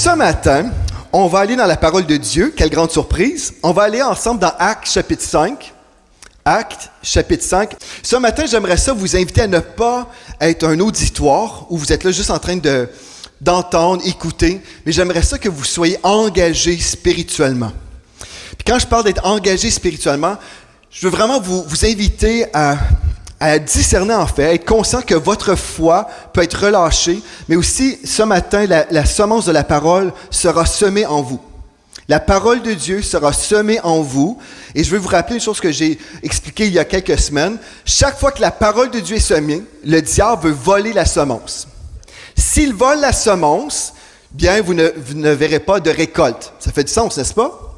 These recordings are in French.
ce matin, on va aller dans la parole de Dieu. Quelle grande surprise. On va aller ensemble dans Actes chapitre 5. Actes chapitre 5. Ce matin, j'aimerais ça vous inviter à ne pas être un auditoire où vous êtes là juste en train d'entendre, écouter, mais j'aimerais ça que vous soyez engagés spirituellement. Puis quand je parle d'être engagé spirituellement, je veux vraiment vous inviter à discerner en fait, à être conscient que votre foi peut être relâchée, mais aussi ce matin, la semence de la parole sera semée en vous. La parole de Dieu sera semée en vous. Et je veux vous rappeler une chose que j'ai expliquée il y a quelques semaines. Chaque fois que la parole de Dieu est semée, le diable veut voler la semence. S'il vole la semence, bien, vous ne verrez pas de récolte. Ça fait du sens, n'est-ce pas?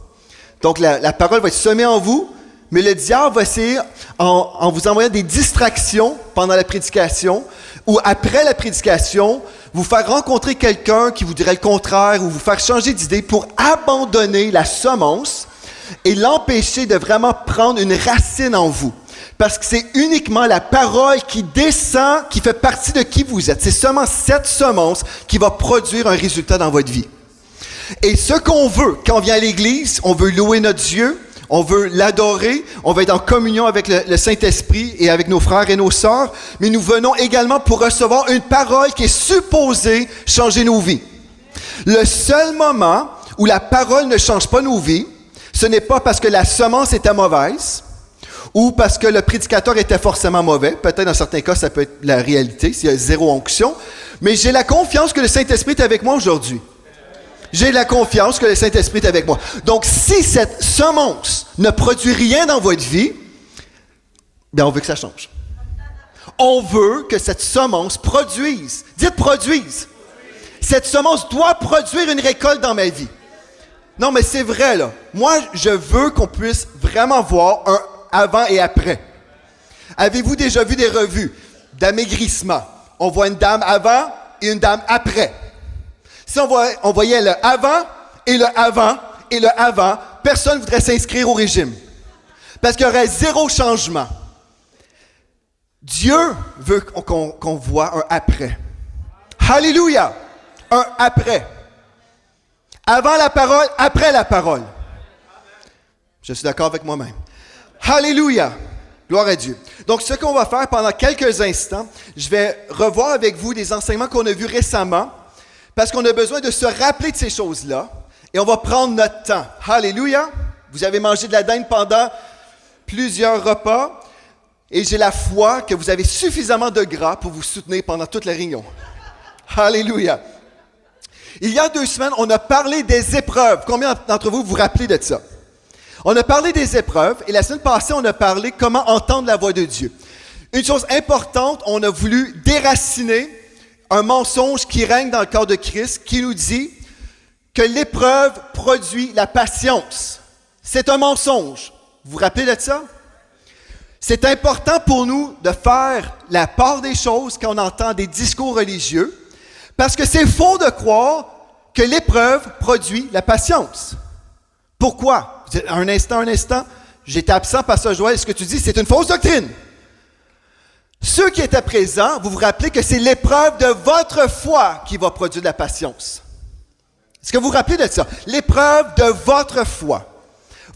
Donc, la parole va être semée en vous, mais le diable va essayer, en vous envoyant des distractions pendant la prédication, ou après la prédication, vous faire rencontrer quelqu'un qui vous dirait le contraire, ou vous faire changer d'idée pour abandonner la semence et l'empêcher de vraiment prendre une racine en vous. Parce que c'est uniquement la parole qui descend, qui fait partie de qui vous êtes. C'est seulement cette semence qui va produire un résultat dans votre vie. Et ce qu'on veut, quand on vient à l'Église, on veut louer notre Dieu, on veut l'adorer, on va être en communion avec le Saint-Esprit et avec nos frères et nos sœurs, mais nous venons également pour recevoir une parole qui est supposée changer nos vies. Le seul moment où la parole ne change pas nos vies, ce n'est pas parce que la semence était mauvaise ou parce que le prédicateur était forcément mauvais. Peut-être dans certains cas, ça peut être la réalité, s'il y a zéro onction. Mais j'ai la confiance que le Saint-Esprit est avec moi aujourd'hui. J'ai la confiance que le Saint-Esprit est avec moi. Donc, si cette semence ne produit rien dans votre vie, bien, on veut que ça change. On veut que cette semence produise. Dites produise. Cette semence doit produire une récolte dans ma vie. Non, mais c'est vrai, là. Moi, je veux qu'on puisse vraiment voir un avant et après. Avez-vous déjà vu des revues d'amaigrissement? On voit une dame avant et une dame après. Si on voyait le avant et le avant et le avant, personne ne voudrait s'inscrire au régime. Parce qu'il y aurait zéro changement. Dieu veut qu'on voit un après. Alléluia! Un après. Avant la parole, après la parole. Je suis d'accord avec moi-même. Alléluia! Gloire à Dieu. Donc, ce qu'on va faire pendant quelques instants, je vais revoir avec vous des enseignements qu'on a vus récemment, parce qu'on a besoin de se rappeler de ces choses-là, et on va prendre notre temps. Alléluia! Vous avez mangé de la dinde pendant plusieurs repas, et j'ai la foi que vous avez suffisamment de gras pour vous soutenir pendant toute la réunion. Alléluia! Il y a 2 semaines, on a parlé des épreuves. Combien d'entre vous vous rappelez de ça? On a parlé des épreuves, et la semaine passée, on a parlé comment entendre la voix de Dieu. Une chose importante, on a voulu déraciner un mensonge qui règne dans le corps de Christ, qui nous dit que l'épreuve produit la patience. C'est un mensonge. Vous vous rappelez de ça? C'est important pour nous de faire la part des choses quand on entend des discours religieux, parce que c'est faux de croire que l'épreuve produit la patience. Pourquoi? Un instant, j'étais absent, Pasteur Joël, ce que tu dis, c'est une fausse doctrine. Ceux qui étaient présents, vous vous rappelez que c'est l'épreuve de votre foi qui va produire de la patience. Est-ce que vous vous rappelez de ça? L'épreuve de votre foi.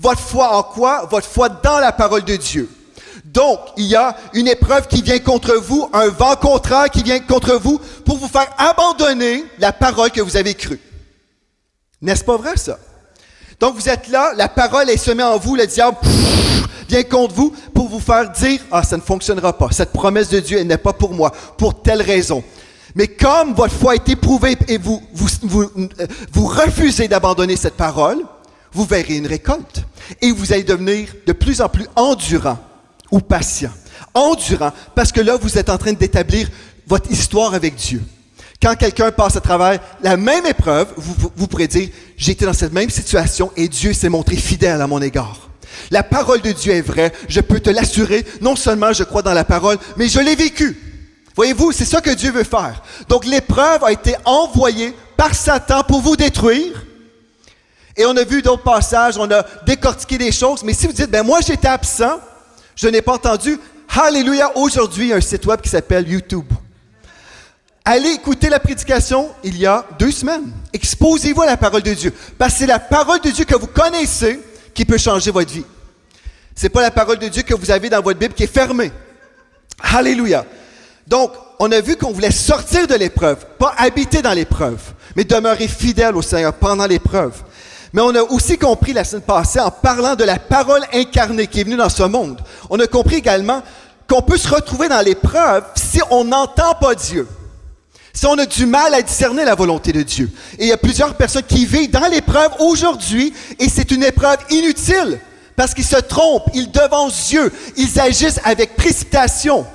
Votre foi en quoi? Votre foi dans la parole de Dieu. Donc, il y a une épreuve qui vient contre vous, un vent contraire qui vient contre vous pour vous faire abandonner la parole que vous avez crue. N'est-ce pas vrai, ça? Donc, vous êtes là, la parole est semée en vous, le diable vient contre vous pour vous faire dire « Ah, ça ne fonctionnera pas. Cette promesse de Dieu, elle n'est pas pour moi, pour telle raison. » Mais comme votre foi est éprouvée et vous refusez d'abandonner cette parole, vous verrez une récolte. Et vous allez devenir de plus en plus endurant ou patient. Endurant, parce que là, vous êtes en train d'établir votre histoire avec Dieu. Quand quelqu'un passe à travers la même épreuve, vous pourrez dire « J'ai été dans cette même situation et Dieu s'est montré fidèle à mon égard. » La parole de Dieu est vraie, je peux te l'assurer, non seulement je crois dans la parole, mais je l'ai vécu. Voyez-vous, c'est ça que Dieu veut faire. Donc l'épreuve a été envoyée par Satan pour vous détruire. Et on a vu d'autres passages, on a décortiqué des choses, mais si vous dites, moi j'étais absent, je n'ai pas entendu, alléluia, aujourd'hui il y a un site web qui s'appelle YouTube. Allez écouter la prédication il y a 2 semaines. Exposez-vous à la parole de Dieu. Parce que c'est la parole de Dieu que vous connaissez qui peut changer votre vie. Ce n'est pas la parole de Dieu que vous avez dans votre Bible qui est fermée. Alléluia. Donc, on a vu qu'on voulait sortir de l'épreuve, pas habiter dans l'épreuve, mais demeurer fidèle au Seigneur pendant l'épreuve. Mais on a aussi compris la semaine passée, en parlant de la parole incarnée qui est venue dans ce monde, on a compris également qu'on peut se retrouver dans l'épreuve si on n'entend pas Dieu. Si on a du mal à discerner la volonté de Dieu. Et il y a plusieurs personnes qui vivent dans l'épreuve aujourd'hui et c'est une épreuve inutile parce qu'ils se trompent, ils devancent Dieu, ils agissent avec précipitation.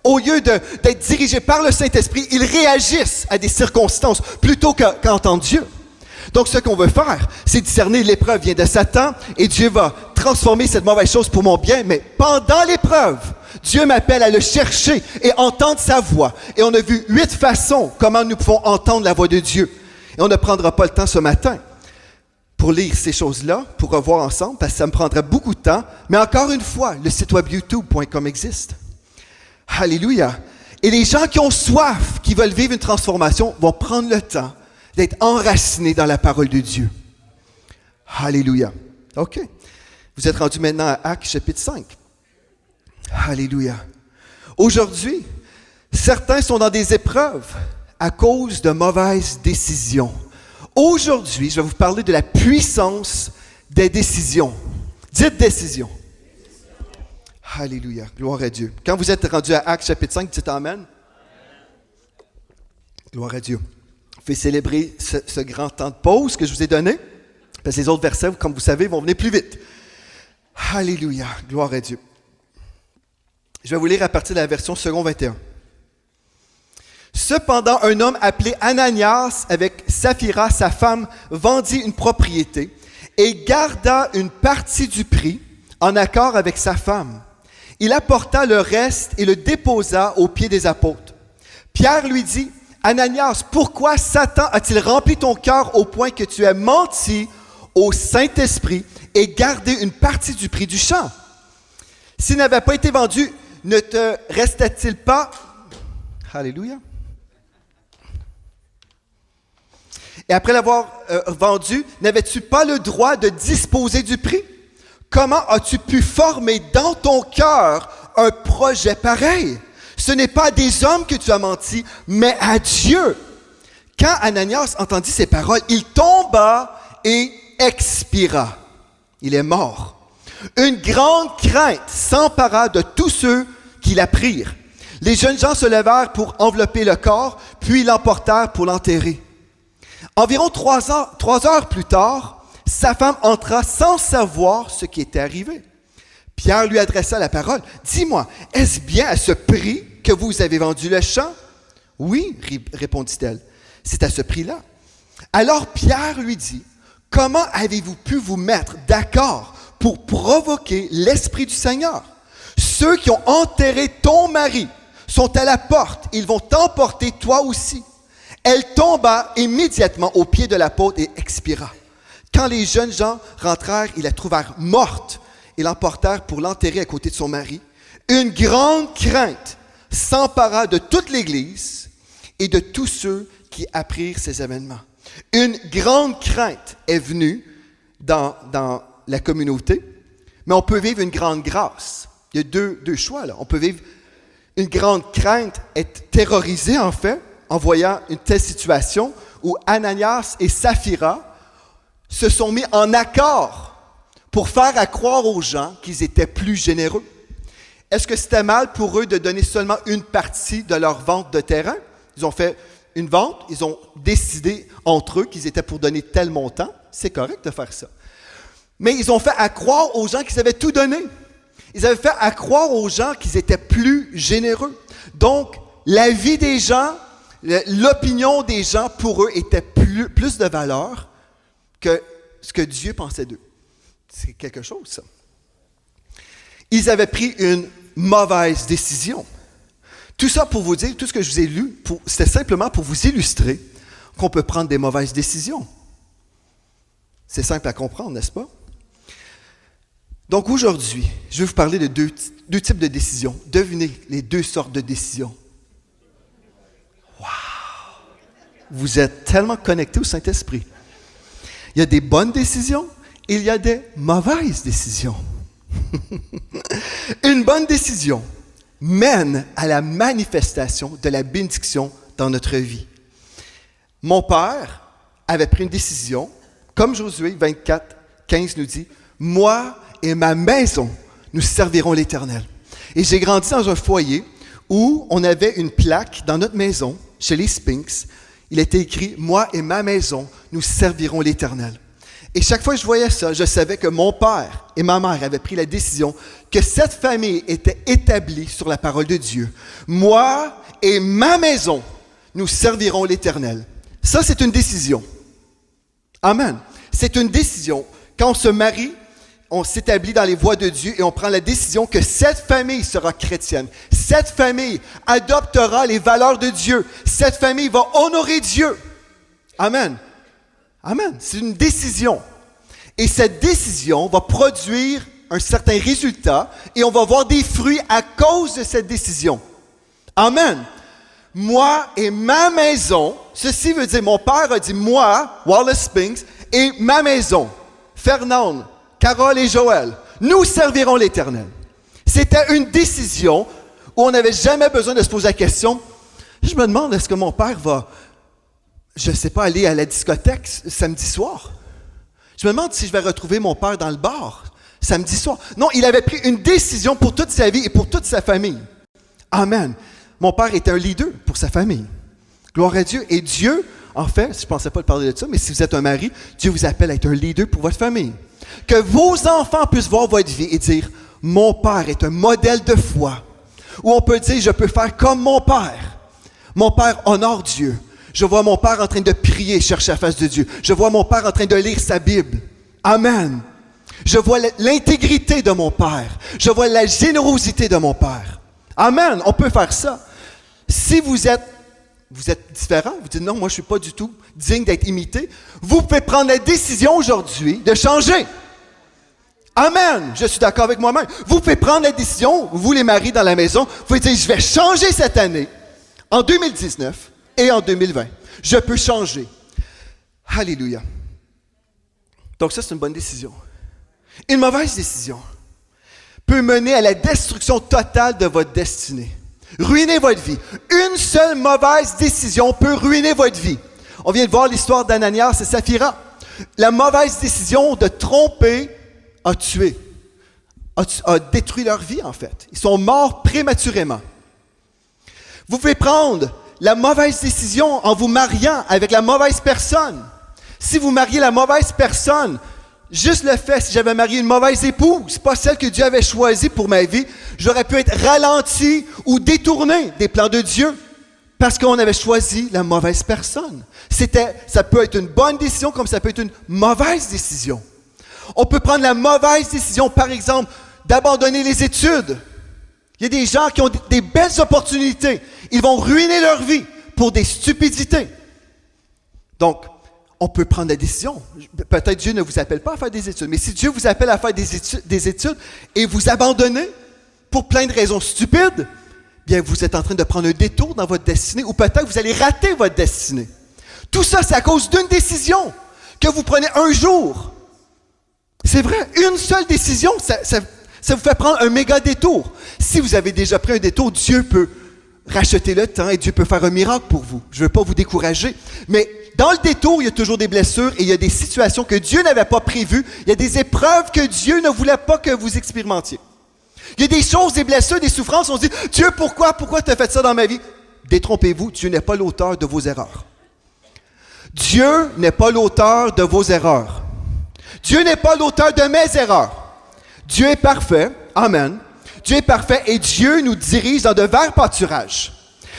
Au lieu d'être dirigés par le Saint-Esprit, ils réagissent à des circonstances plutôt qu'entendre Dieu. Donc ce qu'on veut faire, c'est discerner l'épreuve vient de Satan et Dieu va transformer cette mauvaise chose pour mon bien, mais pendant l'épreuve, Dieu m'appelle à le chercher et entendre sa voix. Et on a vu 8 façons comment nous pouvons entendre la voix de Dieu. Et on ne prendra pas le temps ce matin pour lire ces choses-là, pour revoir ensemble, parce que ça me prendrait beaucoup de temps. Mais encore une fois, le site web youtube.com existe. Alléluia. Et les gens qui ont soif, qui veulent vivre une transformation, vont prendre le temps d'être enracinés dans la parole de Dieu. Alléluia. OK. Vous êtes rendus maintenant à Actes chapitre 5. Alléluia. Aujourd'hui, certains sont dans des épreuves à cause de mauvaises décisions. Aujourd'hui, je vais vous parler de la puissance des décisions. Dites décision. Alléluia. Gloire à Dieu. Quand vous êtes rendus à Actes chapitre 5, dites Amen. Gloire à Dieu. Vous pouvez célébrer ce grand temps de pause que je vous ai donné. Parce que les autres versets, comme vous savez, vont venir plus vite. Alléluia. Gloire à Dieu. Je vais vous lire à partir de la version second 21. Cependant, un homme appelé Ananias, avec Saphira, sa femme, vendit une propriété et garda une partie du prix en accord avec sa femme. Il apporta le reste et le déposa aux pieds des apôtres. Pierre lui dit, Ananias, pourquoi Satan a-t-il rempli ton cœur au point que tu aies menti au Saint-Esprit et gardé une partie du prix du champ? S'il n'avait pas été vendu, ne te restait-il pas... Alléluia. Et après l'avoir vendu, n'avais-tu pas le droit de disposer du prix? Comment as-tu pu former dans ton cœur un projet pareil? Ce n'est pas à des hommes que tu as menti, mais à Dieu. Quand Ananias entendit ces paroles, il tomba et expira. Il est mort. Une grande crainte s'empara de tous ceux qui la prirent. Les jeunes gens se levèrent pour envelopper le corps, puis l'emportèrent pour l'enterrer. Environ 3 heures plus tard, sa femme entra sans savoir ce qui était arrivé. Pierre lui adressa la parole. « Dis-moi, est-ce bien à ce prix que vous avez vendu le champ? »« Oui, répondit-elle, c'est à ce prix-là. » Alors Pierre lui dit, « Comment avez-vous pu vous mettre d'accord pour provoquer l'Esprit du Seigneur? Ceux qui ont enterré ton mari sont à la porte, ils vont t'emporter toi aussi. » Elle tomba immédiatement aux pieds de l'apôtre et expira. Quand les jeunes gens rentrèrent, ils la trouvèrent morte et l'emportèrent pour l'enterrer à côté de son mari. Une grande crainte s'empara de toute l'Église et de tous ceux qui apprirent ces événements. Une grande crainte est venue dans la communauté, mais on peut vivre une grande grâce. Il y a deux choix là. On peut vivre une grande crainte, être terrorisé en fait, en voyant une telle situation où Ananias et Saphira se sont mis en accord pour faire à croire aux gens qu'ils étaient plus généreux. Est-ce que c'était mal pour eux de donner seulement une partie de leur vente de terrain? Ils ont fait une vente, ils ont décidé entre eux qu'ils étaient pour donner tel montant. C'est correct de faire ça. Mais ils ont fait à croire aux gens qu'ils avaient tout donné. Ils avaient fait à croire aux gens qu'ils étaient plus généreux. Donc, la vie des gens, l'opinion des gens pour eux était plus de valeur que ce que Dieu pensait d'eux. C'est quelque chose, ça. Ils avaient pris une mauvaise décision. Tout ça pour vous dire, tout ce que je vous ai lu, c'était simplement pour vous illustrer qu'on peut prendre des mauvaises décisions. C'est simple à comprendre, n'est-ce pas? Donc aujourd'hui, je vais vous parler de deux types de décisions. Devinez les 2 sortes de décisions. Wow! Vous êtes tellement connectés au Saint-Esprit. Il y a des bonnes décisions et il y a des mauvaises décisions. Une bonne décision mène à la manifestation de la bénédiction dans notre vie. Mon père avait pris une décision, comme Josué 24, 15 nous dit, « Moi et ma maison, nous servirons l'Éternel. » Et j'ai grandi dans un foyer où on avait une plaque dans notre maison, chez les Spinks. Il était écrit « Moi et ma maison, nous servirons l'Éternel. » Et chaque fois que je voyais ça, je savais que mon père et ma mère avaient pris la décision que cette famille était établie sur la parole de Dieu. Moi et ma maison, nous servirons l'Éternel. Ça, c'est une décision. Amen. C'est une décision. Quand on se marie, on s'établit dans les voies de Dieu et on prend la décision que cette famille sera chrétienne. Cette famille adoptera les valeurs de Dieu. Cette famille va honorer Dieu. Amen. Amen. C'est une décision. Et cette décision va produire un certain résultat et on va voir des fruits à cause de cette décision. Amen. Moi et ma maison, ceci veut dire, mon père a dit moi, Wallace Spinks, et ma maison, Fernande, Carole et Joël, nous servirons l'Éternel. C'était une décision où on n'avait jamais besoin de se poser la question, je me demande, est-ce que mon père va, je ne sais pas, aller à la discothèque samedi soir? Je me demande si je vais retrouver mon père dans le bar samedi soir. Non, il avait pris une décision pour toute sa vie et pour toute sa famille. Amen. Mon père était un leader pour sa famille. Gloire à Dieu. Et Dieu, en fait, je ne pensais pas parler de ça, mais si vous êtes un mari, Dieu vous appelle à être un leader pour votre famille. Que vos enfants puissent voir votre vie et dire, mon père est un modèle de foi. Ou on peut dire, je peux faire comme mon père. Mon père honore Dieu. Je vois mon père en train de prier, chercher la face de Dieu. Je vois mon père en train de lire sa Bible. Amen. Je vois l'intégrité de mon père. Je vois la générosité de mon père. Amen. On peut faire ça. Si vous êtes différent, vous dites non, moi je ne suis pas du tout digne d'être imité, vous pouvez prendre la décision aujourd'hui de changer. Amen. Je suis d'accord avec moi-même. Vous pouvez prendre la décision, vous les maris dans la maison, vous pouvez dire je vais changer cette année, en 2019 et en 2020. Je peux changer. Alléluia. Donc ça, c'est une bonne décision. Une mauvaise décision peut mener à la destruction totale de votre destinée. Ruiner votre vie. Une seule mauvaise décision peut ruiner votre vie. On vient de voir l'histoire d'Ananias et Saphira. La mauvaise décision de tromper a tué, a détruit leur vie en fait. Ils sont morts prématurément. Vous pouvez prendre la mauvaise décision en vous mariant avec la mauvaise personne. Si vous mariez la mauvaise personne, juste le fait, si j'avais marié une mauvaise épouse, pas celle que Dieu avait choisie pour ma vie, j'aurais pu être ralenti ou détourné des plans de Dieu parce qu'on avait choisi la mauvaise personne. Ça peut être une bonne décision comme ça peut être une mauvaise décision. On peut prendre la mauvaise décision, par exemple, d'abandonner les études. Il y a des gens qui ont des belles opportunités. Ils vont ruiner leur vie pour des stupidités. Donc, on peut prendre la décision. Peut-être Dieu ne vous appelle pas à faire des études, mais si Dieu vous appelle à faire des études et vous abandonnez pour plein de raisons stupides, bien vous êtes en train de prendre un détour dans votre destinée ou peut-être vous allez rater votre destinée. Tout ça, c'est à cause d'une décision que vous prenez un jour. C'est vrai, une seule décision, ça vous fait prendre un méga détour. Si vous avez déjà pris un détour, Dieu peut racheter le temps et Dieu peut faire un miracle pour vous. Je ne veux pas vous décourager, mais dans le détour, il y a toujours des blessures et il y a des situations que Dieu n'avait pas prévues. Il y a des épreuves que Dieu ne voulait pas que vous expérimentiez. Il y a des choses, des blessures, des souffrances. On se dit, Dieu, pourquoi tu as fait ça dans ma vie? Détrompez-vous, Dieu n'est pas l'auteur de vos erreurs. Dieu n'est pas l'auteur de vos erreurs. Dieu n'est pas l'auteur de mes erreurs. Dieu est parfait. Amen. Dieu est parfait et Dieu nous dirige dans de verts pâturages.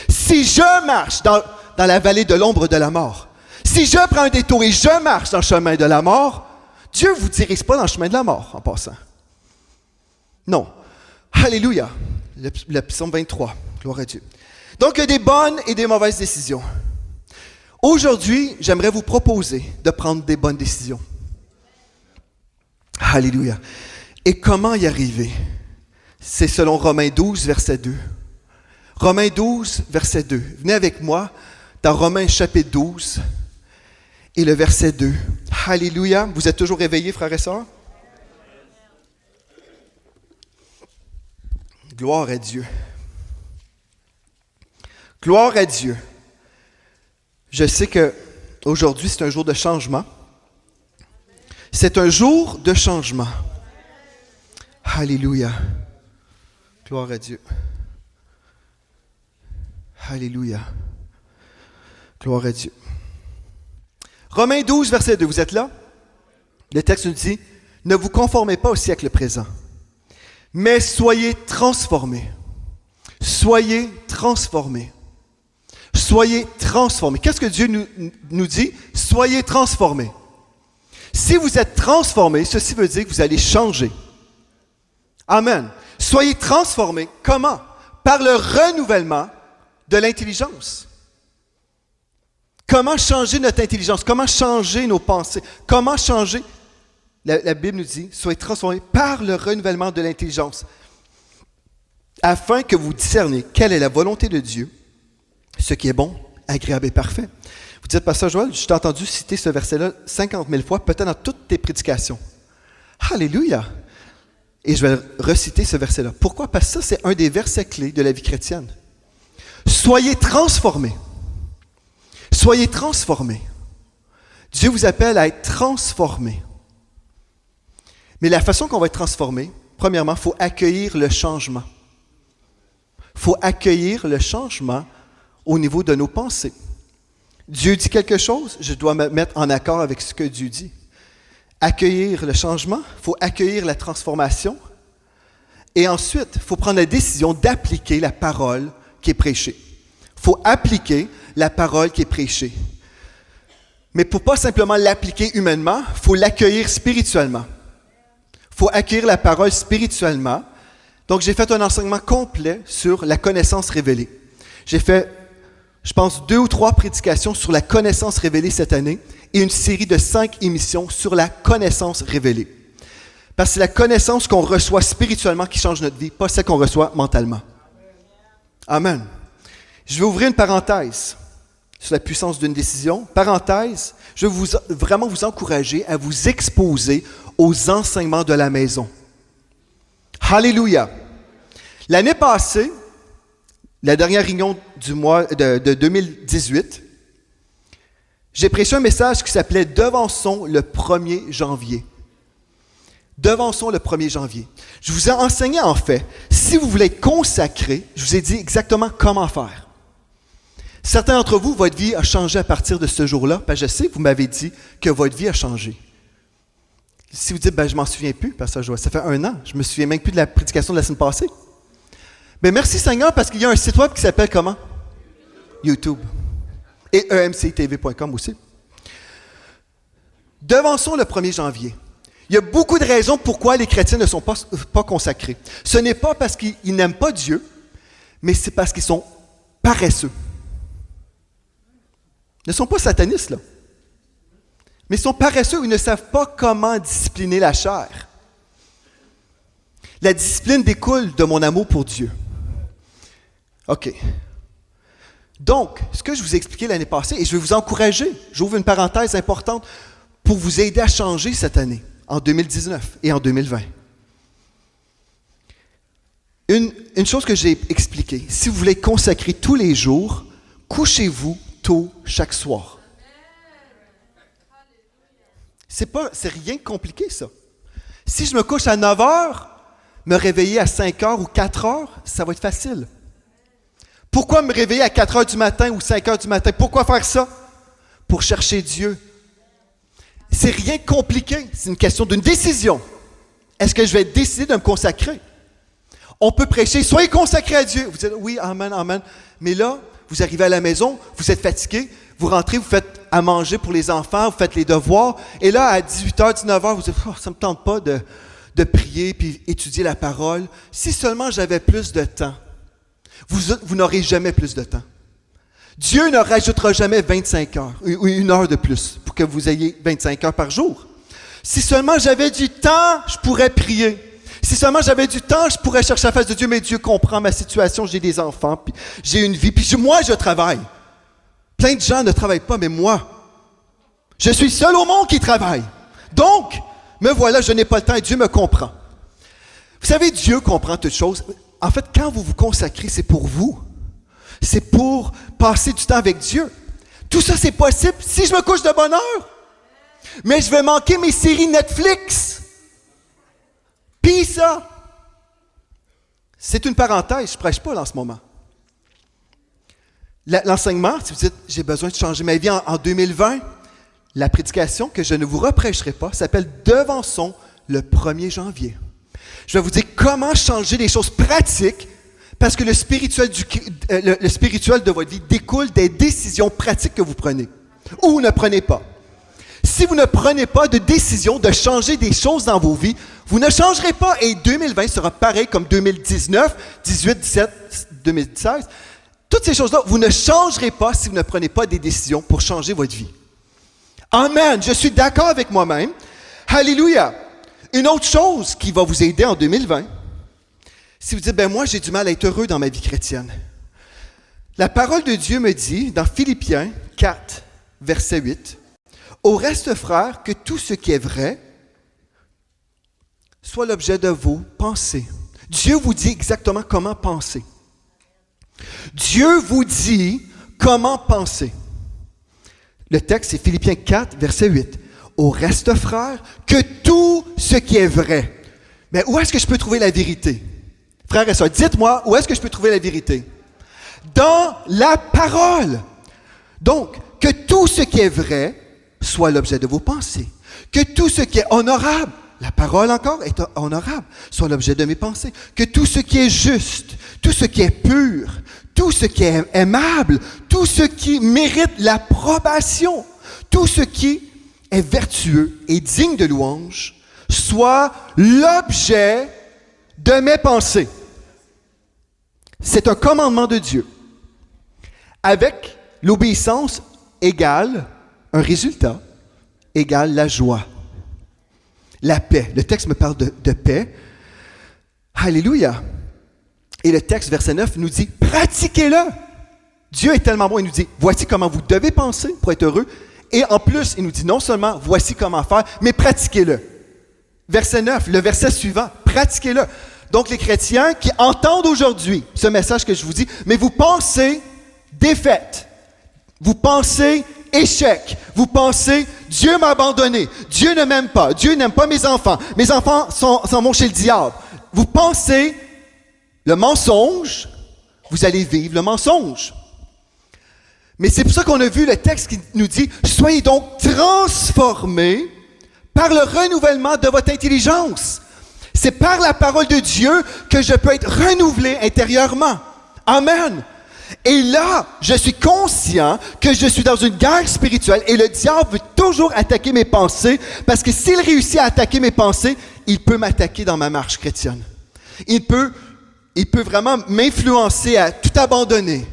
Si je marche dans la vallée de l'ombre de la mort, si je prends un détour et je marche dans le chemin de la mort, Dieu ne vous dirige pas dans le chemin de la mort en passant. Non. Alléluia. Le psaume 23. Gloire à Dieu. Donc, il y a des bonnes et des mauvaises décisions. Aujourd'hui, j'aimerais vous proposer de prendre des bonnes décisions. Alléluia. Et comment y arriver? C'est selon Romains 12, verset 2. Romains 12, verset 2. Venez avec moi dans Romains chapitre 12 et le verset 2. Alléluia. Vous êtes toujours réveillés, frères et sœurs? Gloire à Dieu. Gloire à Dieu. Je sais qu'aujourd'hui, c'est un jour de changement. C'est un jour de changement. Alléluia. Gloire à Dieu. Alléluia. Gloire à Dieu. Romains 12, verset 2, vous êtes là? Le texte nous dit, « Ne vous conformez pas au siècle présent, mais soyez transformés. » Soyez transformés. Soyez transformés. Qu'est-ce que Dieu nous dit? Soyez transformés. Si vous êtes transformés, ceci veut dire que vous allez changer. Amen. Soyez transformés. Comment? Par le renouvellement de l'intelligence. Comment changer notre intelligence? Comment changer nos pensées? Comment changer? La Bible nous dit, soyez transformés par le renouvellement de l'intelligence, afin que vous discerniez quelle est la volonté de Dieu, ce qui est bon, agréable et parfait. Vous dites, Pasteur Joël, je t'ai entendu citer ce verset-là 50 000 fois, peut-être dans toutes tes prédications. Alléluia! Et je vais reciter ce verset-là. Pourquoi? Parce que ça, c'est un des versets clés de la vie chrétienne. Soyez transformés. Soyez transformés. Dieu vous appelle à être transformés. Mais la façon qu'on va être transformé, premièrement, il faut accueillir le changement. Il faut accueillir le changement au niveau de nos pensées. Dieu dit quelque chose, je dois me mettre en accord avec ce que Dieu dit. Accueillir le changement, il faut accueillir la transformation. Et ensuite, il faut prendre la décision d'appliquer la parole qui est prêchée. Il faut appliquer la parole qui est prêchée. Mais pour ne pas simplement l'appliquer humainement, il faut l'accueillir spirituellement. Il faut accueillir la parole spirituellement. Donc, j'ai fait un enseignement complet sur la connaissance révélée. J'ai fait, je pense, 2 ou 3 prédications sur la connaissance révélée cette année et une série de 5 émissions sur la connaissance révélée. Parce que c'est la connaissance qu'on reçoit spirituellement qui change notre vie, pas celle qu'on reçoit mentalement. Amen. Je vais ouvrir une parenthèse sur la puissance d'une décision. Parenthèse, je veux vraiment vous encourager à vous exposer aux enseignements de la maison. Alléluia. L'année passée, la dernière réunion du mois de 2018, j'ai prêché un message qui s'appelait « Devançons le 1er janvier ». Devançons le 1er janvier. Je vous ai enseigné en fait, si vous voulez être consacré, je vous ai dit exactement comment faire. Certains d'entre vous, votre vie a changé à partir de ce jour-là, parce que je sais, vous m'avez dit que votre vie a changé. Si vous dites, je ne m'en souviens plus, parce que ça fait 1 an, je ne me souviens même plus de la prédication de la semaine passée. Mais merci Seigneur, parce qu'il y a un site web qui s'appelle comment? YouTube. Et emctv.com aussi. Devançons le 1er janvier. Il y a beaucoup de raisons pourquoi les chrétiens ne sont pas consacrés. Ce n'est pas parce qu'ils n'aiment pas Dieu, mais c'est parce qu'ils sont paresseux. Ils ne sont pas satanistes, là. Mais ils sont paresseux, ils ne savent pas comment discipliner la chair. La discipline découle de mon amour pour Dieu. OK. Donc, ce que je vous ai expliqué l'année passée, et je vais vous encourager, j'ouvre une parenthèse importante, pour vous aider à changer cette année, en 2019 et en 2020. Une chose que j'ai expliquée, si vous voulez consacrer tous les jours, couchez-vous tôt chaque soir. C'est rien de compliqué, ça. Si je me couche à 9 heures, me réveiller à 5 heures ou 4 heures, ça va être facile. Pourquoi me réveiller à 4 heures du matin ou 5 heures du matin? Pourquoi faire ça? Pour chercher Dieu. C'est rien de compliqué, c'est une question d'une décision. Est-ce que je vais décider de me consacrer? On peut prêcher, soyez consacrés à Dieu. Vous dites, oui, amen, amen. Mais là, vous arrivez à la maison, vous êtes fatigué, vous rentrez, vous faites à manger pour les enfants, vous faites les devoirs, et là, à 18h, 19h, vous dites, ça ne me tente pas de prier puis étudier la parole. Si seulement j'avais plus de temps. Vous n'aurez jamais plus de temps. Dieu ne rajoutera jamais 25 heures, ou 1 heure de plus, pour que vous ayez 25 heures par jour. Si seulement j'avais du temps, je pourrais prier. Si seulement j'avais du temps, je pourrais chercher la face de Dieu, mais Dieu comprend ma situation, j'ai des enfants, puis j'ai une vie, puis moi, je travaille. Plein de gens ne travaillent pas, mais moi, je suis seul au monde qui travaille. Donc, me voilà, je n'ai pas le temps et Dieu me comprend. Vous savez, Dieu comprend toutes choses. En fait, quand vous vous consacrez, c'est pour vous. C'est pour passer du temps avec Dieu. Tout ça, c'est possible si je me couche de bonne heure. Mais je vais manquer mes séries Netflix. Puis ça, c'est une parenthèse, je ne prêche pas là, en ce moment. L'enseignement, si vous dites, j'ai besoin de changer ma vie en 2020, la prédication que je ne vous reprêcherai pas s'appelle « Devançons le 1er janvier ». Je vais vous dire comment changer des choses pratiques parce que le spirituel de votre vie découle des décisions pratiques que vous prenez ou ne prenez pas. Si vous ne prenez pas de décision de changer des choses dans vos vies, vous ne changerez pas et 2020 sera pareil comme 2019, 18, 17, 2016. Toutes ces choses-là, vous ne changerez pas si vous ne prenez pas des décisions pour changer votre vie. Amen. Je suis d'accord avec moi-même. Alléluia. Une autre chose qui va vous aider en 2020, si vous dites, moi j'ai du mal à être heureux dans ma vie chrétienne. La parole de Dieu me dit, dans Philippiens 4, verset 8, « Au reste, frères, que tout ce qui est vrai soit l'objet de vos pensées. » Dieu vous dit exactement comment penser. Dieu vous dit comment penser. Le texte, c'est Philippiens 4, verset 8. « Au reste, frères, que tout ce qui est vrai. » Mais où est-ce que je peux trouver la vérité? Frères et sœurs, dites-moi, où est-ce que je peux trouver la vérité? Dans la parole. Donc, que tout ce qui est vrai soit l'objet de vos pensées. Que tout ce qui est honorable, la parole encore est honorable, soit l'objet de mes pensées. Que tout ce qui est juste, tout ce qui est pur, tout ce qui est aimable, tout ce qui mérite l'approbation, tout ce qui est vertueux et digne de louange, soit l'objet de mes pensées. C'est un commandement de Dieu. Avec l'obéissance égale un résultat, égale la joie, la paix. Le texte me parle de paix. Alléluia. Et le texte, verset 9, nous dit, pratiquez-le. Dieu est tellement bon, il nous dit, voici comment vous devez penser pour être heureux. Et en plus, il nous dit non seulement, voici comment faire, mais pratiquez-le. Verset 9, le verset suivant, pratiquez-le. Donc les chrétiens qui entendent aujourd'hui ce message que je vous dis, mais vous pensez défaite, vous pensez échec, vous pensez Dieu m'a abandonné, Dieu ne m'aime pas, Dieu n'aime pas mes enfants s'en vont chez le diable. Vous pensez le mensonge, vous allez vivre le mensonge. Mais c'est pour ça qu'on a vu le texte qui nous dit « Soyez donc transformés par le renouvellement de votre intelligence. » C'est par la parole de Dieu que je peux être renouvelé intérieurement. Amen. Et là, je suis conscient que je suis dans une guerre spirituelle et le diable veut toujours attaquer mes pensées parce que s'il réussit à attaquer mes pensées, il peut m'attaquer dans ma marche chrétienne. Il peut vraiment m'influencer à tout abandonner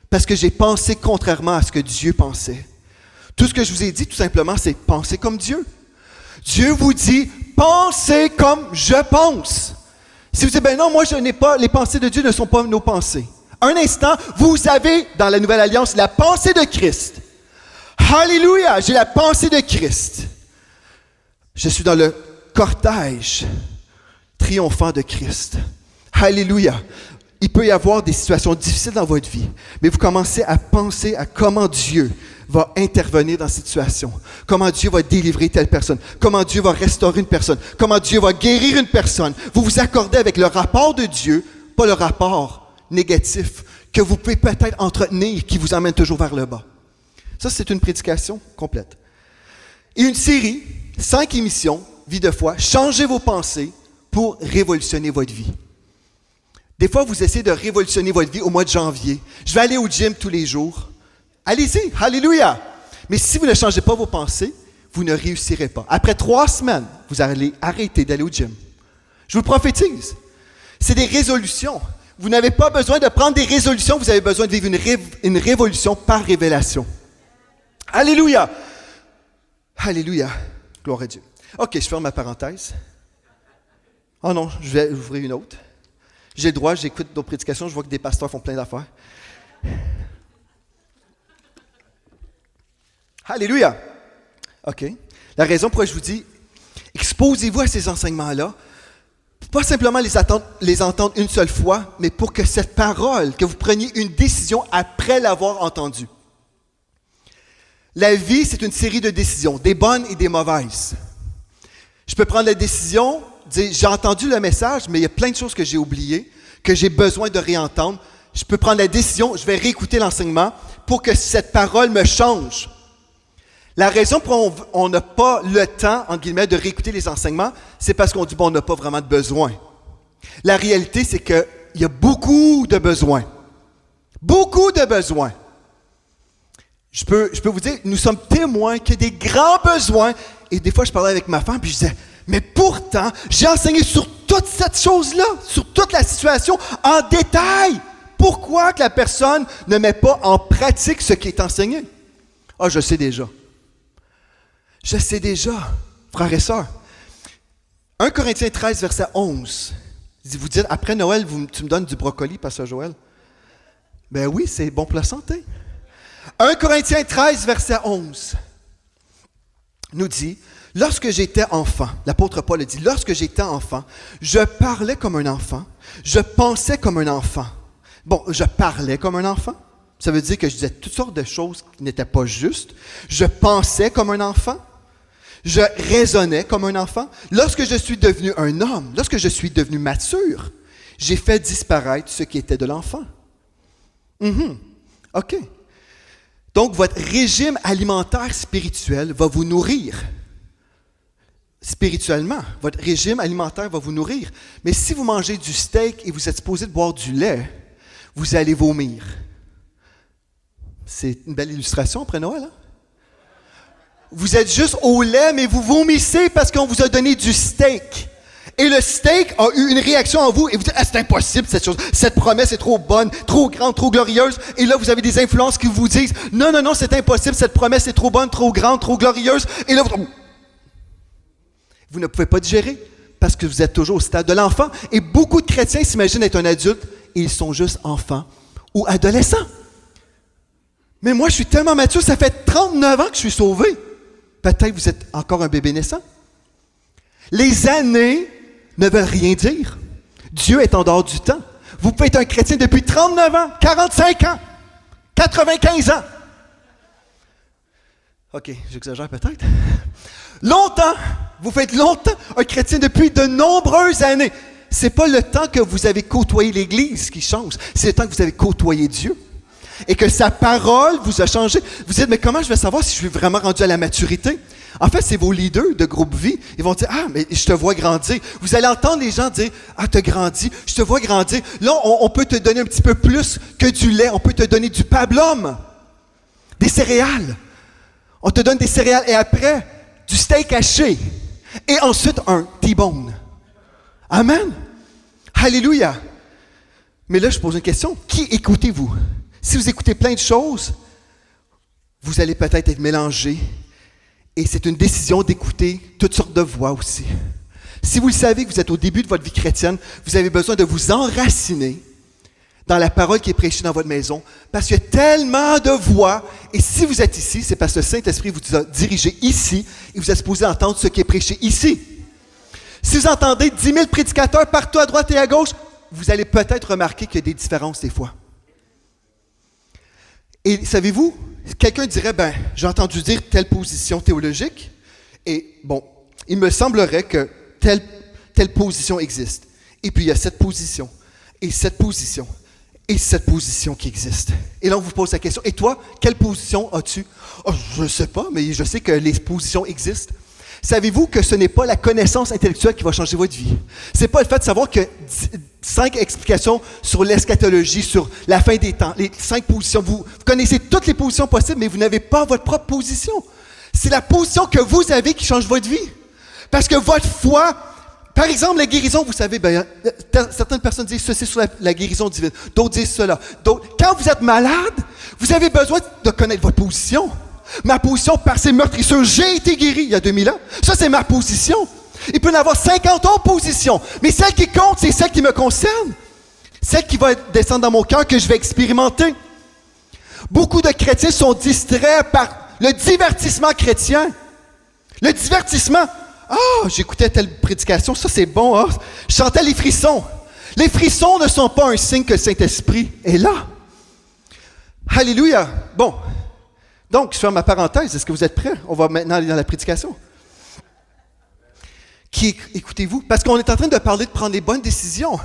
parce que j'ai pensé contrairement à ce que Dieu pensait. Tout ce que je vous ai dit, tout simplement, c'est penser comme Dieu. Dieu vous dit, pensez comme je pense. Si vous dites, non, moi je n'ai pas, les pensées de Dieu ne sont pas nos pensées. Un instant, vous avez dans la Nouvelle Alliance la pensée de Christ. Alléluia, j'ai la pensée de Christ. Je suis dans le cortège triomphant de Christ. Alléluia. Il peut y avoir des situations difficiles dans votre vie, mais vous commencez à penser à comment Dieu va intervenir dans cette situation, comment Dieu va délivrer telle personne, comment Dieu va restaurer une personne, comment Dieu va guérir une personne. Vous vous accordez avec le rapport de Dieu, pas le rapport négatif que vous pouvez peut-être entretenir qui vous emmène toujours vers le bas. Ça, c'est une prédication complète. Et une série, 5 émissions, Vie de foi, changez vos pensées pour révolutionner votre vie. Des fois, vous essayez de révolutionner votre vie au mois de janvier. Je vais aller au gym tous les jours. Allez-y, alléluia. Mais si vous ne changez pas vos pensées, vous ne réussirez pas. Après 3 semaines, vous allez arrêter d'aller au gym. Je vous le prophétise. C'est des résolutions. Vous n'avez pas besoin de prendre des résolutions, vous avez besoin de vivre une révolution par révélation. Alléluia. Alléluia. Gloire à Dieu. OK, je ferme ma parenthèse. Oh non, je vais ouvrir une autre. J'ai le droit, j'écoute d'autres prédications, je vois que des pasteurs font plein d'affaires. Alléluia. OK. La raison pourquoi je vous dis, exposez-vous à ces enseignements-là, pas simplement les entendre une seule fois, mais pour que cette parole, que vous preniez une décision après l'avoir entendue. La vie, c'est une série de décisions, des bonnes et des mauvaises. Je peux prendre la décision, dire, j'ai entendu le message, mais il y a plein de choses que j'ai oubliées, que j'ai besoin de réentendre. Je peux prendre la décision, je vais réécouter l'enseignement pour que cette parole me change. La raison pour laquelle on n'a pas le temps, entre guillemets, de réécouter les enseignements, c'est parce qu'on dit, bon, on n'a pas vraiment de besoin. La réalité, c'est qu'il y a beaucoup de besoins. Beaucoup de besoins. Je peux vous dire, nous sommes témoins qu'il y a des grands besoins. Et des fois, je parlais avec ma femme, puis je disais, mais pourtant, j'ai enseigné sur toute cette chose-là, sur toute la situation, en détail. Pourquoi que la personne ne met pas en pratique ce qui est enseigné? Ah, je sais déjà. Je sais déjà, frères et sœurs. 1 Corinthiens 13, verset 11. Vous dites, après Noël, tu me donnes du brocoli, pasteur Joël? Ben oui, c'est bon pour la santé. 1 Corinthiens 13, verset 11, nous dit, « Lorsque j'étais enfant, l'apôtre Paul a dit, « Lorsque j'étais enfant, je parlais comme un enfant, je pensais comme un enfant. » Bon, je parlais comme un enfant. Ça veut dire que je disais toutes sortes de choses qui n'étaient pas justes. Je pensais comme un enfant. Je raisonnais comme un enfant. Lorsque je suis devenu un homme, lorsque je suis devenu mature, j'ai fait disparaître ce qui était de l'enfant. OK. Donc, votre régime alimentaire spirituel va vous nourrir. Spirituellement, votre régime alimentaire va vous nourrir. Mais si vous mangez du steak et vous êtes supposé de boire du lait, vous allez vomir. C'est une belle illustration après Noël, hein? Vous êtes juste au lait, mais vous vomissez parce qu'on vous a donné du steak. Et le steak a eu une réaction en vous et vous dites, ah, c'est impossible cette chose, cette promesse est trop bonne, trop grande, trop glorieuse. Et là, vous avez des influences qui vous disent, non, non, non, c'est impossible, cette promesse est trop bonne, trop grande, trop glorieuse. Et là, vous ne pouvez pas digérer parce que vous êtes toujours au stade de l'enfant. Et beaucoup de chrétiens s'imaginent être un adulte et ils sont juste enfants ou adolescents. Mais moi, je suis tellement mature, ça fait 39 ans que je suis sauvé. Peut-être que vous êtes encore un bébé naissant. Les années ne veulent rien dire. Dieu est en dehors du temps. Vous pouvez être un chrétien depuis 39 ans, 45 ans, 95 ans. OK, j'exagère peut-être. Longtemps, vous faites longtemps un chrétien depuis de nombreuses années. Ce n'est pas le temps que vous avez côtoyé l'Église qui change, c'est le temps que vous avez côtoyé Dieu. Et que sa parole vous a changé. Vous dites, mais comment je vais savoir si je suis vraiment rendu à la maturité? En fait, c'est vos leaders de groupe vie. Ils vont dire, ah, mais je te vois grandir. Vous allez entendre les gens dire, ah, tu as grandi, je te vois grandir. Là, on peut te donner un petit peu plus que du lait. On peut te donner du pablum, des céréales. On te donne des céréales et après, du steak haché. Et ensuite, un T-bone. Amen. Alléluia. Mais là, je pose une question. Qui écoutez-vous? Si vous écoutez plein de choses, vous allez peut-être être mélangé. Et c'est une décision d'écouter toutes sortes de voix aussi. Si vous le savez que vous êtes au début de votre vie chrétienne, vous avez besoin de vous enraciner dans la parole qui est prêchée dans votre maison, parce qu'il y a tellement de voix. Et si vous êtes ici, c'est parce que le Saint-Esprit vous a dirigé ici et vous êtes supposé entendre ce qui est prêché ici. Si vous entendez 10 000 prédicateurs partout à droite et à gauche, vous allez peut-être remarquer qu'il y a des différences des fois. Et savez-vous, quelqu'un dirait, ben, j'ai entendu dire telle position théologique, et bon, il me semblerait que telle position existe. Et puis il y a cette position, et cette position, et cette position qui existe. Et là, on vous pose la question, et toi, quelle position as-tu? Oh, je ne sais pas, mais je sais que les positions existent. Savez-vous que ce n'est pas la connaissance intellectuelle qui va changer votre vie? Ce n'est pas le fait de savoir que 5 explications sur l'eschatologie, sur la fin des temps, les 5 positions. Vous connaissez toutes les positions possibles, mais vous n'avez pas votre propre position. C'est la position que vous avez qui change votre vie. Parce que votre foi, par exemple, la guérison, vous savez, ben, certaines personnes disent ceci sur la guérison divine, d'autres disent cela. Quand vous êtes malade, vous avez besoin de connaître votre position. Ma position, par ces meurtrissures, j'ai été guéri il y a 2000 ans. Ça, c'est ma position. Il peut y en avoir 50 autres positions. Mais celle qui compte, c'est celle qui me concerne. Celle qui va descendre dans mon cœur, que je vais expérimenter. Beaucoup de chrétiens sont distraits par Le divertissement chrétien. Le divertissement. Ah, j'écoutais telle prédication, ça c'est bon. Ah, je sentais les frissons. Les frissons ne sont pas un signe que le Saint-Esprit est là. Alléluia. Bon, donc je ferme ma parenthèse. Est-ce que vous êtes prêts? On va maintenant aller dans la prédication. Écoutez-vous, parce qu'on est en train de parler de prendre les bonnes décisions.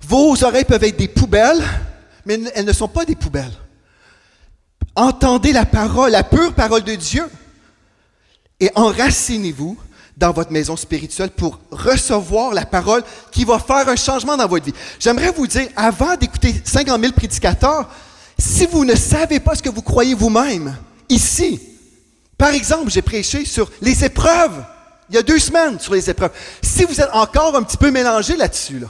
Vos oreilles peuvent être des poubelles, mais elles ne sont pas des poubelles. Entendez la parole, la pure parole de Dieu, et enracinez-vous dans votre maison spirituelle pour recevoir la parole qui va faire un changement dans votre vie. J'aimerais vous dire, avant d'écouter 50 000 prédicateurs, si vous ne savez pas ce que vous croyez vous-même, ici, par exemple, j'ai prêché sur les épreuves, il y a 2 semaines sur les épreuves. Si vous êtes encore un petit peu mélangé là-dessus,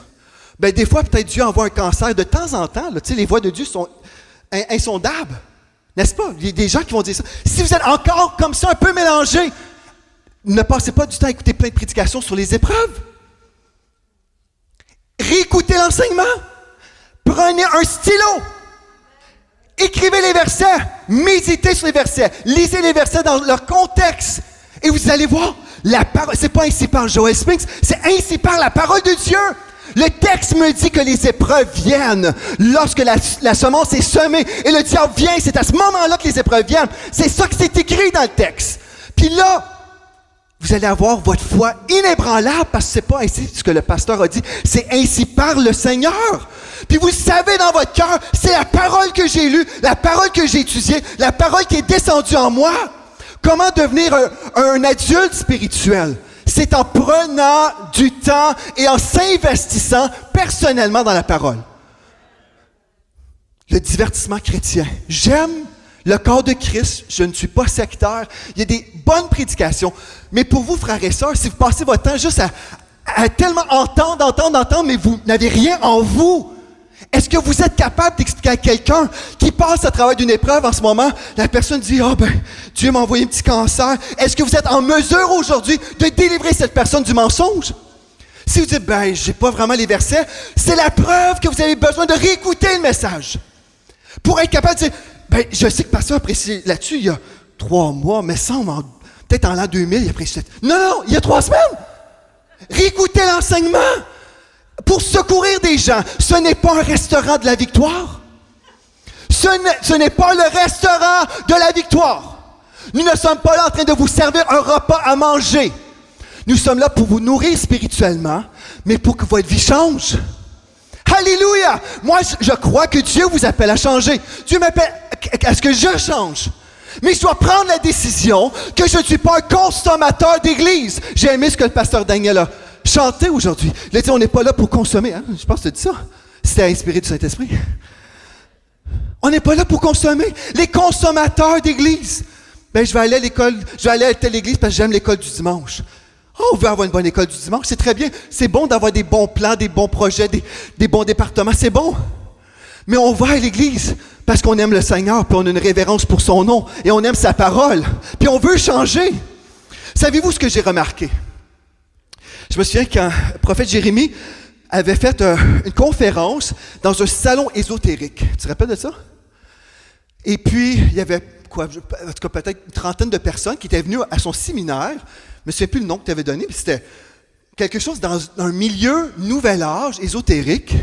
ben des fois, peut-être Dieu envoie un cancer de temps en temps. Là, les voies de Dieu sont insondables, n'est-ce pas? Il y a des gens qui vont dire ça. Si vous êtes encore comme ça, un peu mélangé, ne passez pas du temps à écouter plein de prédications sur les épreuves. Réécoutez l'enseignement. Prenez un stylo. Écrivez les versets. Méditez sur les versets. Lisez les versets dans leur contexte. Et vous allez voir, la parole, c'est pas ainsi par Joel Spinks, c'est ainsi par la parole de Dieu. Le texte me dit que les épreuves viennent lorsque la semence est semée et le diable vient. C'est à ce moment-là que les épreuves viennent. C'est ça que c'est écrit dans le texte. Puis là, vous allez avoir votre foi inébranlable parce que c'est pas ainsi ce que le pasteur a dit. C'est ainsi par le Seigneur. Puis vous savez dans votre cœur, c'est la parole que j'ai lue, la parole que j'ai étudiée, la parole qui est descendue en moi. Comment devenir un adulte spirituel? C'est en prenant du temps et en s'investissant personnellement dans la parole. Le divertissement chrétien. J'aime le corps de Christ, je ne suis pas sectaire. Il y a des bonnes prédications. Mais pour vous, frères et sœurs, si vous passez votre temps juste à tellement entendre, mais vous n'avez rien en vous, est-ce que vous êtes capable d'expliquer à quelqu'un qui passe à travers d'une épreuve en ce moment, la personne dit « Ah ben, Dieu m'a envoyé un petit cancer. » Est-ce que vous êtes en mesure aujourd'hui de délivrer cette personne du mensonge? Si vous dites « Ben, j'ai pas vraiment les versets », c'est la preuve que vous avez besoin de réécouter le message. Pour être capable de dire « Ben, je sais que le pasteur a précisé là-dessus il y a 3 mois, mais semble, peut-être en l'an 2000, il a précisé. Non, il y a 3 semaines! Réécoutez l'enseignement! Pour secourir des gens, ce n'est pas un restaurant de la victoire. Ce n'est pas le restaurant de la victoire. Nous ne sommes pas là en train de vous servir un repas à manger. Nous sommes là pour vous nourrir spirituellement, mais pour que votre vie change. Alléluia! Moi, je crois que Dieu vous appelle à changer. Dieu m'appelle à ce que je change. Mais je dois prendre la décision que je ne suis pas un consommateur d'église. J'ai aimé ce que le pasteur Daniel a chanté aujourd'hui. Il a dit, on n'est pas là pour consommer. Hein? Je pense que tu as dit ça. C'était inspiré du Saint-Esprit. On n'est pas là pour consommer. Les consommateurs d'église. Ben, je vais aller à l'école, je vais aller à telle église parce que j'aime l'école du dimanche. Oh, on veut avoir une bonne école du dimanche, c'est très bien. C'est bon d'avoir des bons plans, des bons projets, des bons départements, c'est bon. Mais on va à l'église parce qu'on aime le Seigneur, puis on a une révérence pour son nom, et on aime sa parole, puis on veut changer. Savez-vous ce que j'ai remarqué? Je me souviens quand le prophète Jérémie avait fait une conférence dans un salon ésotérique. Tu te rappelles de ça? Et puis, il y avait, en tout cas, peut-être une trentaine de personnes qui étaient venues à son séminaire. Je ne me souviens plus le nom que tu avais donné, mais c'était quelque chose dans un milieu nouvel âge, ésotérique.